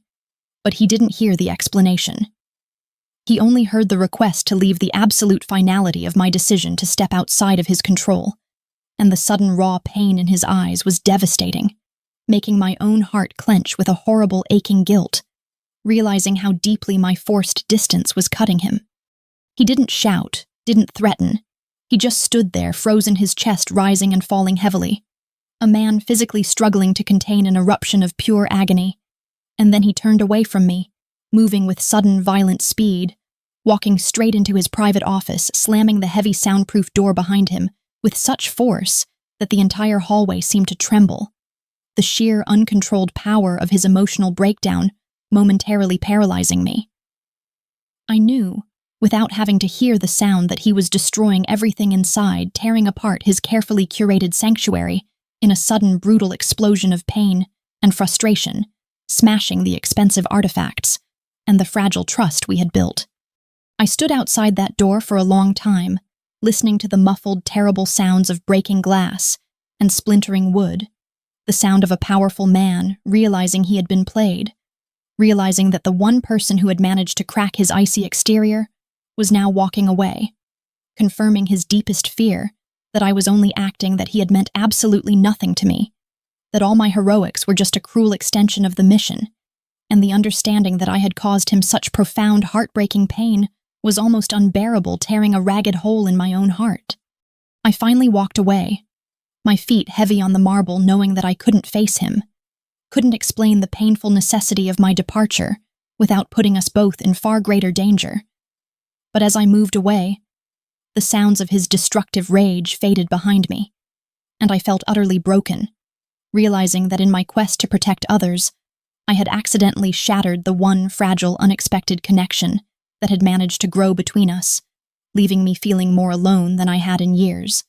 But he didn't hear the explanation. He only heard the request to leave, the absolute finality of my decision to step outside of his control, and the sudden raw pain in his eyes was devastating, making my own heart clench with a horrible aching guilt, realizing how deeply my forced distance was cutting him. He didn't shout, didn't threaten. He just stood there, frozen, his chest rising and falling heavily, a man physically struggling to contain an eruption of pure agony. And then he turned away from me, moving with sudden, violent speed, walking straight into his private office, slamming the heavy soundproof door behind him with such force that the entire hallway seemed to tremble, the sheer, uncontrolled power of his emotional breakdown momentarily paralyzing me. I knew, without having to hear the sound, that he was destroying everything inside, tearing apart his carefully curated sanctuary in a sudden, brutal explosion of pain and frustration, smashing the expensive artifacts and the fragile trust we had built. I stood outside that door for a long time, listening to the muffled, terrible sounds of breaking glass and splintering wood, the sound of a powerful man realizing he had been played, realizing that the one person who had managed to crack his icy exterior was now walking away, confirming his deepest fear that I was only acting, that he had meant absolutely nothing to me, that all my heroics were just a cruel extension of the mission, and the understanding that I had caused him such profound, heartbreaking pain was almost unbearable, tearing a ragged hole in my own heart. I finally walked away, my feet heavy on the marble, knowing that I couldn't face him, couldn't explain the painful necessity of my departure without putting us both in far greater danger. But as I moved away, the sounds of his destructive rage faded behind me, and I felt utterly broken, realizing that in my quest to protect others, I had accidentally shattered the one fragile, unexpected connection that had managed to grow between us, leaving me feeling more alone than I had in years.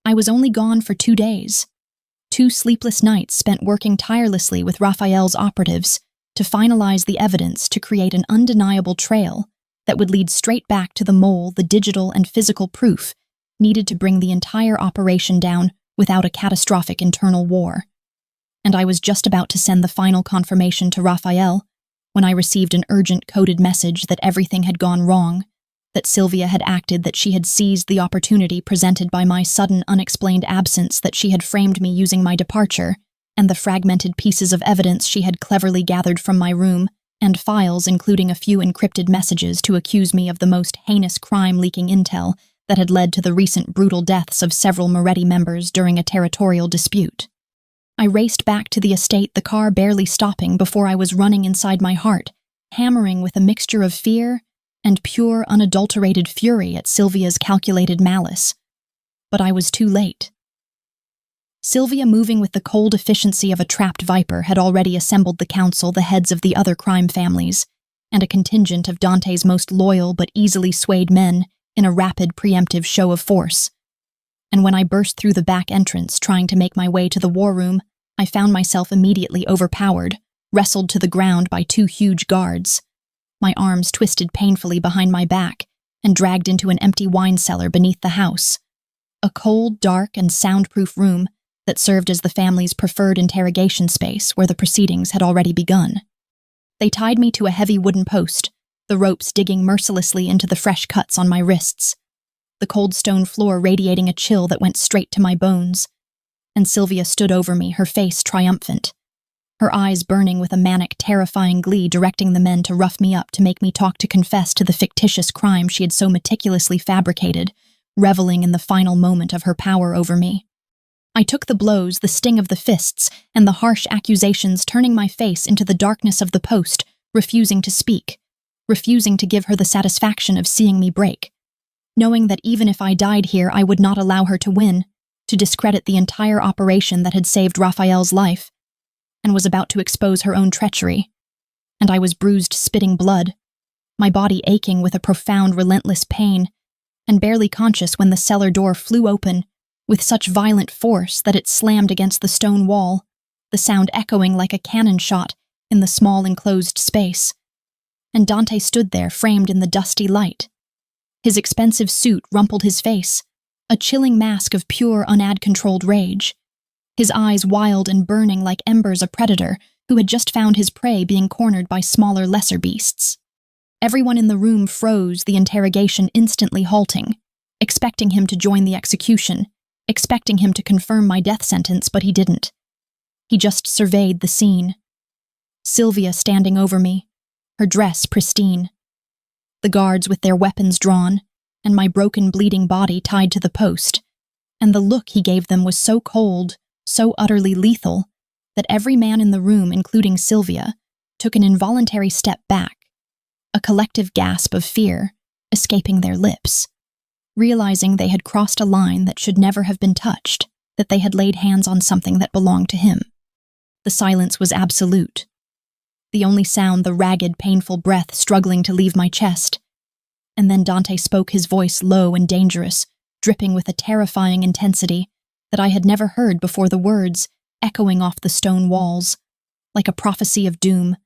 I was only gone for 2 days, 2 sleepless nights spent working tirelessly with Raphael's operatives to finalize the evidence to create an undeniable trail that would lead straight back to the mole, the digital and physical proof needed to bring the entire operation down without a catastrophic internal war. And I was just about to send the final confirmation to Raphael when I received an urgent coded message that everything had gone wrong, that Sylvia had acted, that she had seized the opportunity presented by my sudden, unexplained absence, that she had framed me using my departure, and the fragmented pieces of evidence she had cleverly gathered from my room, and files including a few encrypted messages to accuse me of the most heinous crime, leaking intel that had led to the recent brutal deaths of several Moretti members during a territorial dispute. I raced back to the estate, the car barely stopping before I was running inside my heart, hammering with a mixture of fear and pure, unadulterated fury at Sylvia's calculated malice. But I was too late. Sylvia, moving with the cold efficiency of a trapped viper, had already assembled the council, the heads of the other crime families, and a contingent of Dante's most loyal but easily swayed men in a rapid, preemptive show of force. And when I burst through the back entrance, trying to make my way to the war room, I found myself immediately overpowered, wrestled to the ground by 2 huge guards. My arms twisted painfully behind my back and dragged into an empty wine cellar beneath the house, a cold, dark, and soundproof room that served as the family's preferred interrogation space where the proceedings had already begun. They tied me to a heavy wooden post, the ropes digging mercilessly into the fresh cuts on my wrists, the cold stone floor radiating a chill that went straight to my bones. And Sylvia stood over me, her face triumphant, her eyes burning with a manic, terrifying glee, directing the men to rough me up, to make me talk, to confess to the fictitious crime she had so meticulously fabricated, reveling in the final moment of her power over me. I took the blows, the sting of the fists, and the harsh accusations, turning my face into the darkness of the post, refusing to speak, refusing to give her the satisfaction of seeing me break, knowing that even if I died here, I would not allow her to win, to discredit the entire operation that had saved Raphael's life, and was about to expose her own treachery. And I was bruised, spitting blood, my body aching with a profound, relentless pain, and barely conscious when the cellar door flew open with such violent force that it slammed against the stone wall, the sound echoing like a cannon shot in the small enclosed space. And Dante stood there, framed in the dusty light. His expensive suit rumpled his face, a chilling mask of pure, uncontrolled rage. His eyes wild and burning like embers, a predator who had just found his prey being cornered by smaller, lesser beasts. Everyone in the room froze, the interrogation instantly halting, expecting him to join the execution, expecting him to confirm my death sentence, but he didn't. He just surveyed the scene. Sylvia standing over me, her dress pristine, the guards with their weapons drawn, and my broken, bleeding body tied to the post, and the look he gave them was so cold, so utterly lethal, that every man in the room, including Sylvia, took an involuntary step back, a collective gasp of fear escaping their lips, realizing they had crossed a line that should never have been touched, that they had laid hands on something that belonged to him. The silence was absolute. The only sound, the ragged, painful breath struggling to leave my chest. And then Dante spoke, his voice low and dangerous, dripping with a terrifying intensity that I had never heard before, the words echoing off the stone walls, like a prophecy of doom,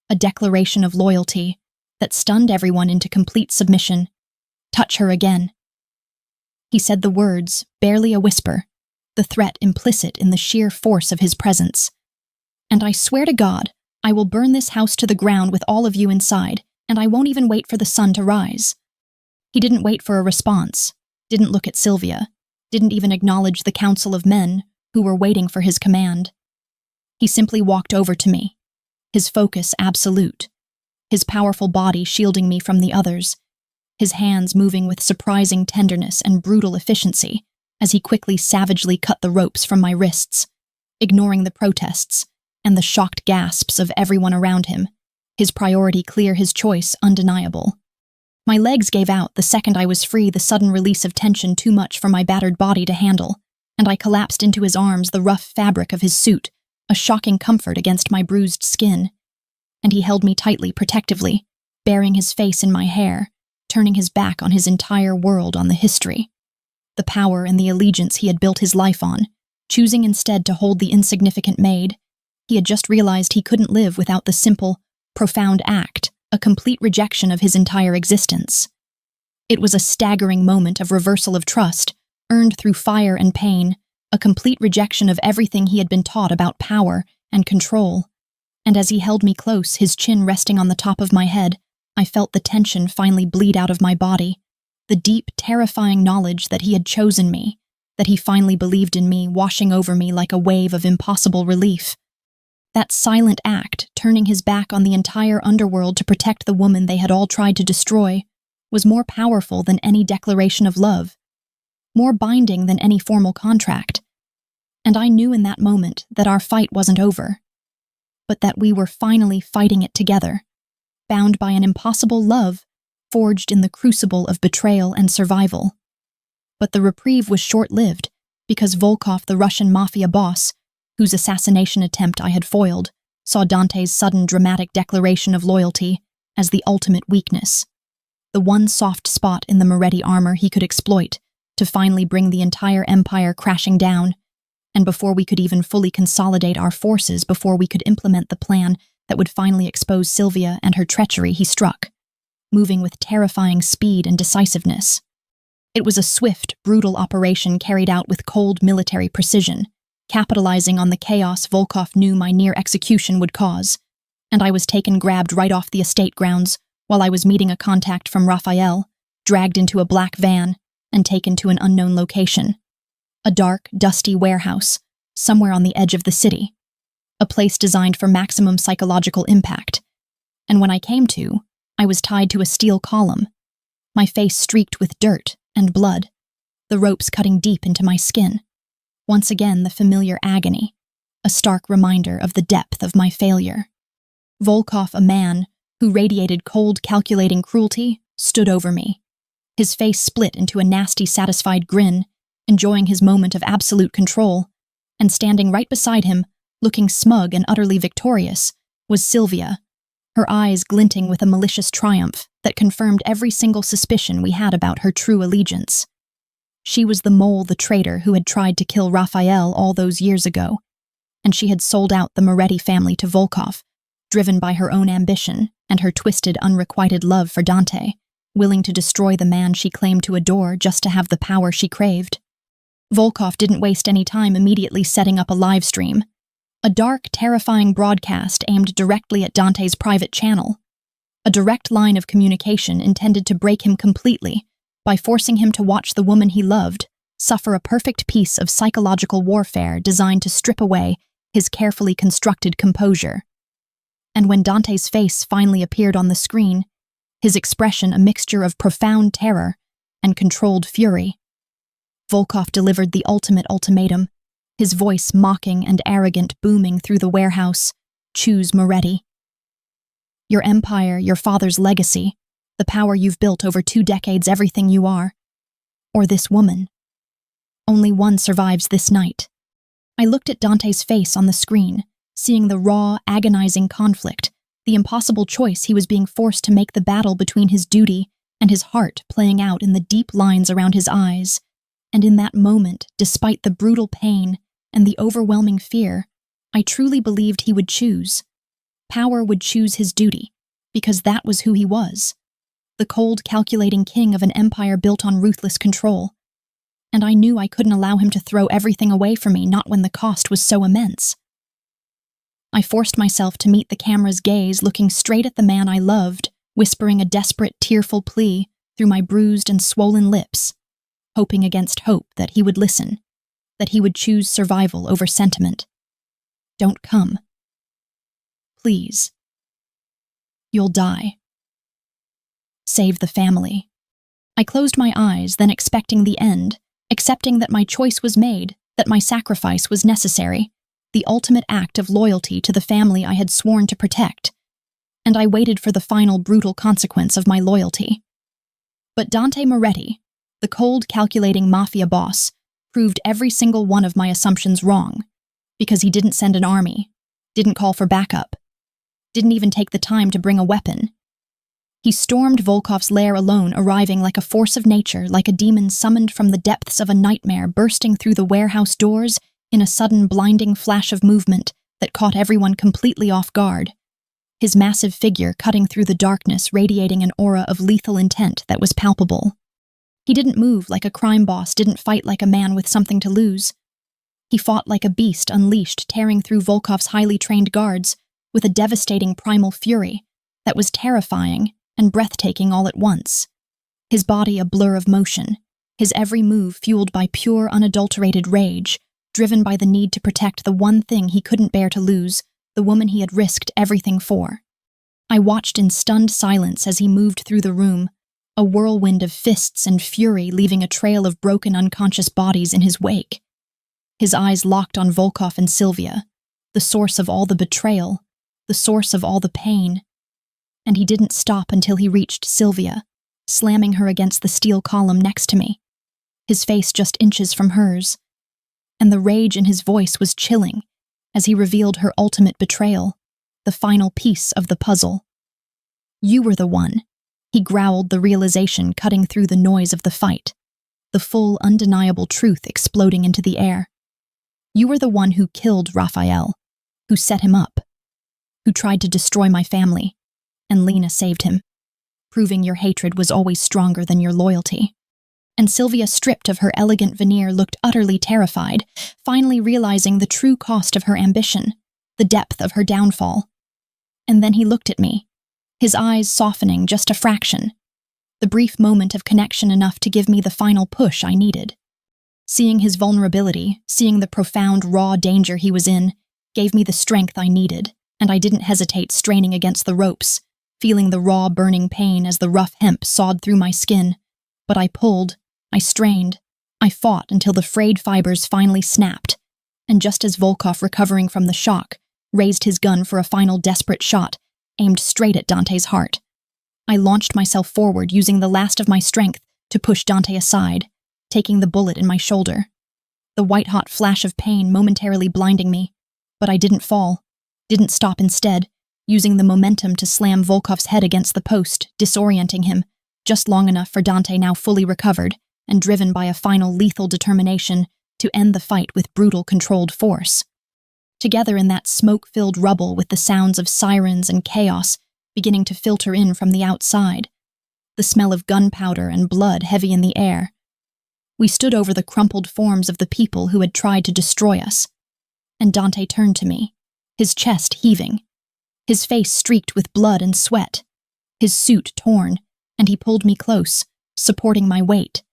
a declaration of loyalty that stunned everyone into complete submission. "Touch her again." He said the words, barely a whisper, the threat implicit in the sheer force of his presence. "And I swear to God, I will burn this house to the ground with all of you inside, and I won't even wait for the sun to rise." He didn't wait for a response, didn't look at Sylvia, didn't even acknowledge the council of men who were waiting for his command. He simply walked over to me, his focus absolute, his powerful body shielding me from the others, his hands moving with surprising tenderness and brutal efficiency as he quickly, savagely cut the ropes from my wrists, ignoring the protests and the shocked gasps of everyone around him. His priority clear, his choice undeniable. My legs gave out the second I was free, the sudden release of tension too much for my battered body to handle, and I collapsed into his arms, the rough fabric of his suit, a shocking comfort against my bruised skin. And he held me tightly, protectively, burying his face in my hair, turning his back on his entire world, on the history, the power and the allegiance he had built his life on, choosing instead to hold the insignificant Maid. He had just realized he couldn't live without the simple, profound act, a complete rejection of his entire existence. It was a staggering moment of reversal of trust, earned through fire and pain, a complete rejection of everything he had been taught about power and control. And as he held me close, his chin resting on the top of my head, I felt the tension finally bleed out of my body, the deep, terrifying knowledge that he had chosen me, that he finally believed in me, washing over me like a wave of impossible relief. That silent act, turning his back on the entire underworld to protect the woman they had all tried to destroy, was more powerful than any declaration of love, more binding than any formal contract. And I knew in that moment that our fight wasn't over, but that we were finally fighting it together, bound by an impossible love forged in the crucible of betrayal and survival. But the reprieve was short-lived, because Volkov, the Russian mafia boss, whose assassination attempt I had foiled, saw Dante's sudden dramatic declaration of loyalty as the ultimate weakness, the one soft spot in the Moretti armor he could exploit to finally bring the entire empire crashing down. And before we could even fully consolidate our forces, before we could implement the plan that would finally expose Sylvia and her treachery, he struck, moving with terrifying speed and decisiveness. It was a swift, brutal operation carried out with cold military precision, capitalizing on the chaos Volkov knew my near execution would cause, and I was grabbed right off the estate grounds while I was meeting a contact from Raphael, dragged into a black van, and taken to an unknown location. A dark, dusty warehouse, somewhere on the edge of the city, a place designed for maximum psychological impact. And when I came to, I was tied to a steel column, my face streaked with dirt and blood, the ropes cutting deep into my skin. Once again, the familiar agony, a stark reminder of the depth of my failure. Volkov, a man who radiated cold, calculating cruelty, stood over me, his face split into a nasty, satisfied grin, enjoying his moment of absolute control, and standing right beside him, looking smug and utterly victorious, was Sylvia, her eyes glinting with a malicious triumph that confirmed every single suspicion we had about her true allegiance. She was the mole, the traitor who had tried to kill Raphael all those years ago, and she had sold out the Moretti family to Volkov, driven by her own ambition and her twisted, unrequited love for Dante, willing to destroy the man she claimed to adore just to have the power she craved. Volkov didn't waste any time immediately setting up a live stream, a dark, terrifying broadcast aimed directly at Dante's private channel, a direct line of communication intended to break him completely by forcing him to watch the woman he loved suffer a perfect piece of psychological warfare designed to strip away his carefully constructed composure. And when Dante's face finally appeared on the screen, his expression a mixture of profound terror and controlled fury, Volkov delivered the ultimate ultimatum, his voice mocking and arrogant booming through the warehouse. Choose Moretti. Your empire, your father's legacy, the power you've built over 2 decades, everything you are. Or this woman. Only one survives this night. I looked at Dante's face on the screen, seeing the raw, agonizing conflict, the impossible choice he was being forced to make, the battle between his duty and his heart playing out in the deep lines around his eyes. And in that moment, despite the brutal pain and the overwhelming fear, I truly believed he would choose. Power would choose his duty, because that was who he was. The cold, calculating king of an empire built on ruthless control. And I knew I couldn't allow him to throw everything away from me, not when the cost was so immense. I forced myself to meet the camera's gaze, looking straight at the man I loved, whispering a desperate, tearful plea through my bruised and swollen lips, hoping against hope that he would listen, that he would choose survival over sentiment. Don't come. Please. You'll die. Save the family. I closed my eyes, then expecting the end, accepting that my choice was made, that my sacrifice was necessary, the ultimate act of loyalty to the family I had sworn to protect, and I waited for the final brutal consequence of my loyalty. But Dante Moretti, the cold, calculating mafia boss, proved every single one of my assumptions wrong, because he didn't send an army, didn't call for backup, didn't even take the time to bring a weapon. He stormed Volkov's lair alone, arriving like a force of nature, like a demon summoned from the depths of a nightmare, bursting through the warehouse doors in a sudden blinding flash of movement that caught everyone completely off guard. His massive figure cutting through the darkness, radiating an aura of lethal intent that was palpable. He didn't move like a crime boss, didn't fight like a man with something to lose. He fought like a beast unleashed, tearing through Volkov's highly trained guards with a devastating primal fury that was terrifying and breathtaking all at once. His body a blur of motion, his every move fueled by pure, unadulterated rage, driven by the need to protect the one thing he couldn't bear to lose, the woman he had risked everything for. I watched in stunned silence as he moved through the room, a whirlwind of fists and fury leaving a trail of broken, unconscious bodies in his wake. His eyes locked on Volkov and Sylvia, the source of all the betrayal, the source of all the pain. And he didn't stop until he reached Sylvia, slamming her against the steel column next to me, his face just inches from hers. And the rage in his voice was chilling as he revealed her ultimate betrayal, the final piece of the puzzle. "You were the one," he growled, the realization cutting through the noise of the fight, the full, undeniable truth exploding into the air. "You were the one who killed Raphael, who set him up, who tried to destroy my family, and Lena saved him, proving your hatred was always stronger than your loyalty." And Sylvia, stripped of her elegant veneer, looked utterly terrified, finally realizing the true cost of her ambition, the depth of her downfall. And then he looked at me, his eyes softening just a fraction, the brief moment of connection enough to give me the final push I needed. Seeing his vulnerability, seeing the profound, raw danger he was in, gave me the strength I needed, and I didn't hesitate, straining against the ropes, feeling the raw, burning pain as the rough hemp sawed through my skin. But I pulled, I strained, I fought until the frayed fibers finally snapped, and just as Volkov, recovering from the shock, raised his gun for a final desperate shot, aimed straight at Dante's heart, I launched myself forward, using the last of my strength to push Dante aside, taking the bullet in my shoulder. The white-hot flash of pain momentarily blinding me, but I didn't fall, didn't stop, instead, using the momentum to slam Volkov's head against the post, disorienting him, just long enough for Dante, now fully recovered and driven by a final lethal determination, to end the fight with brutal, controlled force. Together in that smoke-filled rubble, with the sounds of sirens and chaos beginning to filter in from the outside, the smell of gunpowder and blood heavy in the air, we stood over the crumpled forms of the people who had tried to destroy us. And Dante turned to me, his chest heaving, his face streaked with blood and sweat, his suit torn, and he pulled me close, supporting my weight,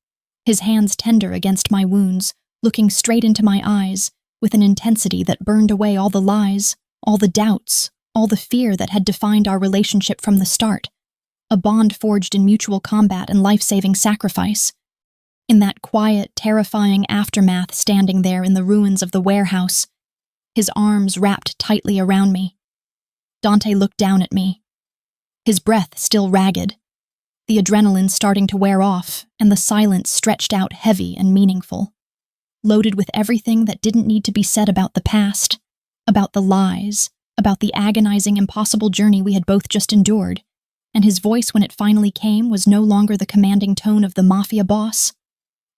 his hands tender against my wounds, looking straight into my eyes with an intensity that burned away all the lies, all the doubts, all the fear that had defined our relationship from the start, a bond forged in mutual combat and life-saving sacrifice. In that quiet, terrifying aftermath, standing there in the ruins of the warehouse, his arms wrapped tightly around me, Dante looked down at me, his breath still ragged, the adrenaline starting to wear off, and the silence stretched out heavy and meaningful, loaded with everything that didn't need to be said about the past, about the lies, about the agonizing, impossible journey we had both just endured. And his voice, when it finally came, was no longer the commanding tone of the mafia boss,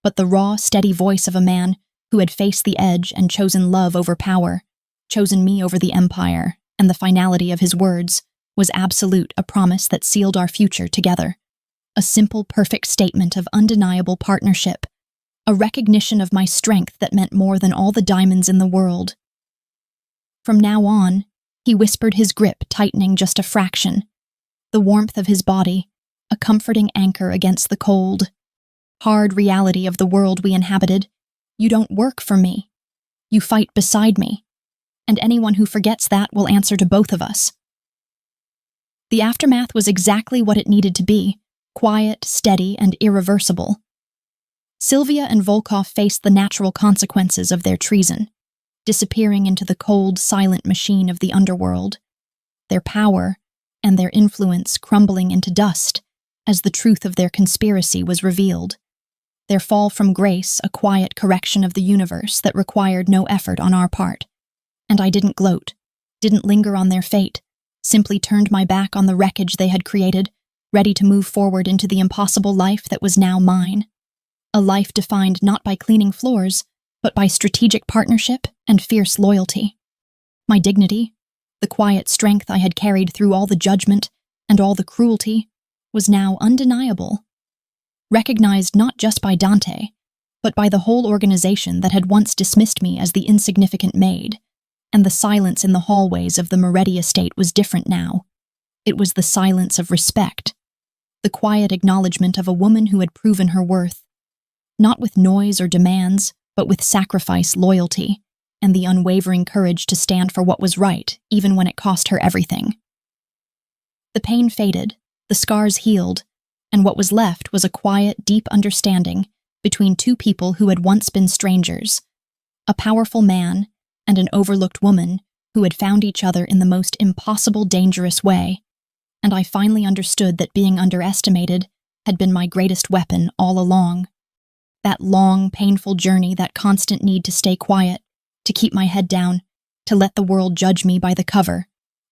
but the raw, steady voice of a man who had faced the edge and chosen love over power, chosen me over the empire, and the finality of his words was absolute, a promise that sealed our future together. A simple, perfect statement of undeniable partnership, a recognition of my strength that meant more than all the diamonds in the world. From now on, he whispered, his grip tightening just a fraction, the warmth of his body, a comforting anchor against the cold, hard reality of the world we inhabited. "You don't work for me. You fight beside me. And anyone who forgets that will answer to both of us." The aftermath was exactly what it needed to be, quiet, steady, and irreversible. Sylvia and Volkov faced the natural consequences of their treason. disappearing into the cold, silent machine of the underworld, their power and their influence crumbling into dust as the truth of their conspiracy was revealed. Their fall from grace, a quiet correction of the universe that required no effort on our part. And I didn't gloat, didn't linger on their fate, simply turned my back on the wreckage they had created, ready to move forward into the impossible life that was now mine. A life defined not by cleaning floors, but by strategic partnership and fierce loyalty. My dignity, the quiet strength I had carried through all the judgment and all the cruelty, was now undeniable. Recognized not just by Dante, but by the whole organization that had once dismissed me as the insignificant maid, and the silence in the hallways of the Moretti estate was different now. It was the silence of respect, the quiet acknowledgement of a woman who had proven her worth, not with noise or demands, but with sacrifice, loyalty, and the unwavering courage to stand for what was right, even when it cost her everything. The pain faded, the scars healed, and what was left was a quiet, deep understanding between two people who had once been strangers, a powerful man and an overlooked woman who had found each other in the most impossible, dangerous way, and I finally understood that being underestimated had been my greatest weapon all along. That long, painful journey, that constant need to stay quiet, to keep my head down, to let the world judge me by the cover,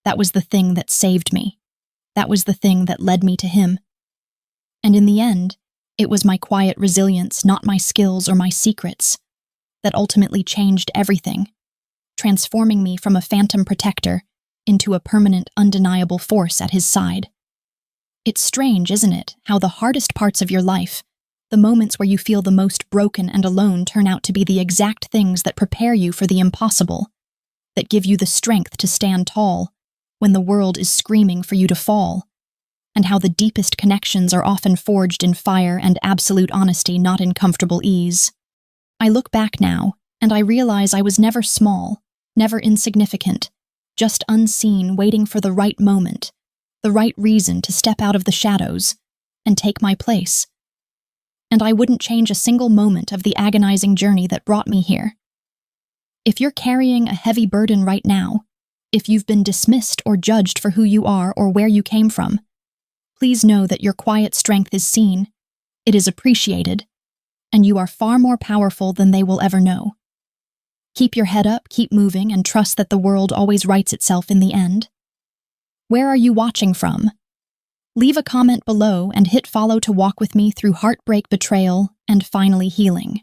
that was the thing that saved me. That was the thing that led me to him. And in the end, it was my quiet resilience, not my skills or my secrets, that ultimately changed everything, transforming me from a phantom protector into a permanent, undeniable force at his side. It's strange, isn't it, how the hardest parts of your life, the moments where you feel the most broken and alone, turn out to be the exact things that prepare you for the impossible, that give you the strength to stand tall when the world is screaming for you to fall, and how the deepest connections are often forged in fire and absolute honesty, not in comfortable ease. I look back now, and I realize I was never small, never insignificant, just unseen, waiting for the right moment, the right reason to step out of the shadows and take my place. And I wouldn't change a single moment of the agonizing journey that brought me here. If you're carrying a heavy burden right now, if you've been dismissed or judged for who you are or where you came from, please know that your quiet strength is seen, it is appreciated, and you are far more powerful than they will ever know. Keep your head up, keep moving, and trust that the world always rights itself in the end. Where are you watching from? Leave a comment below and hit follow to walk with me through heartbreak, betrayal, and finally healing.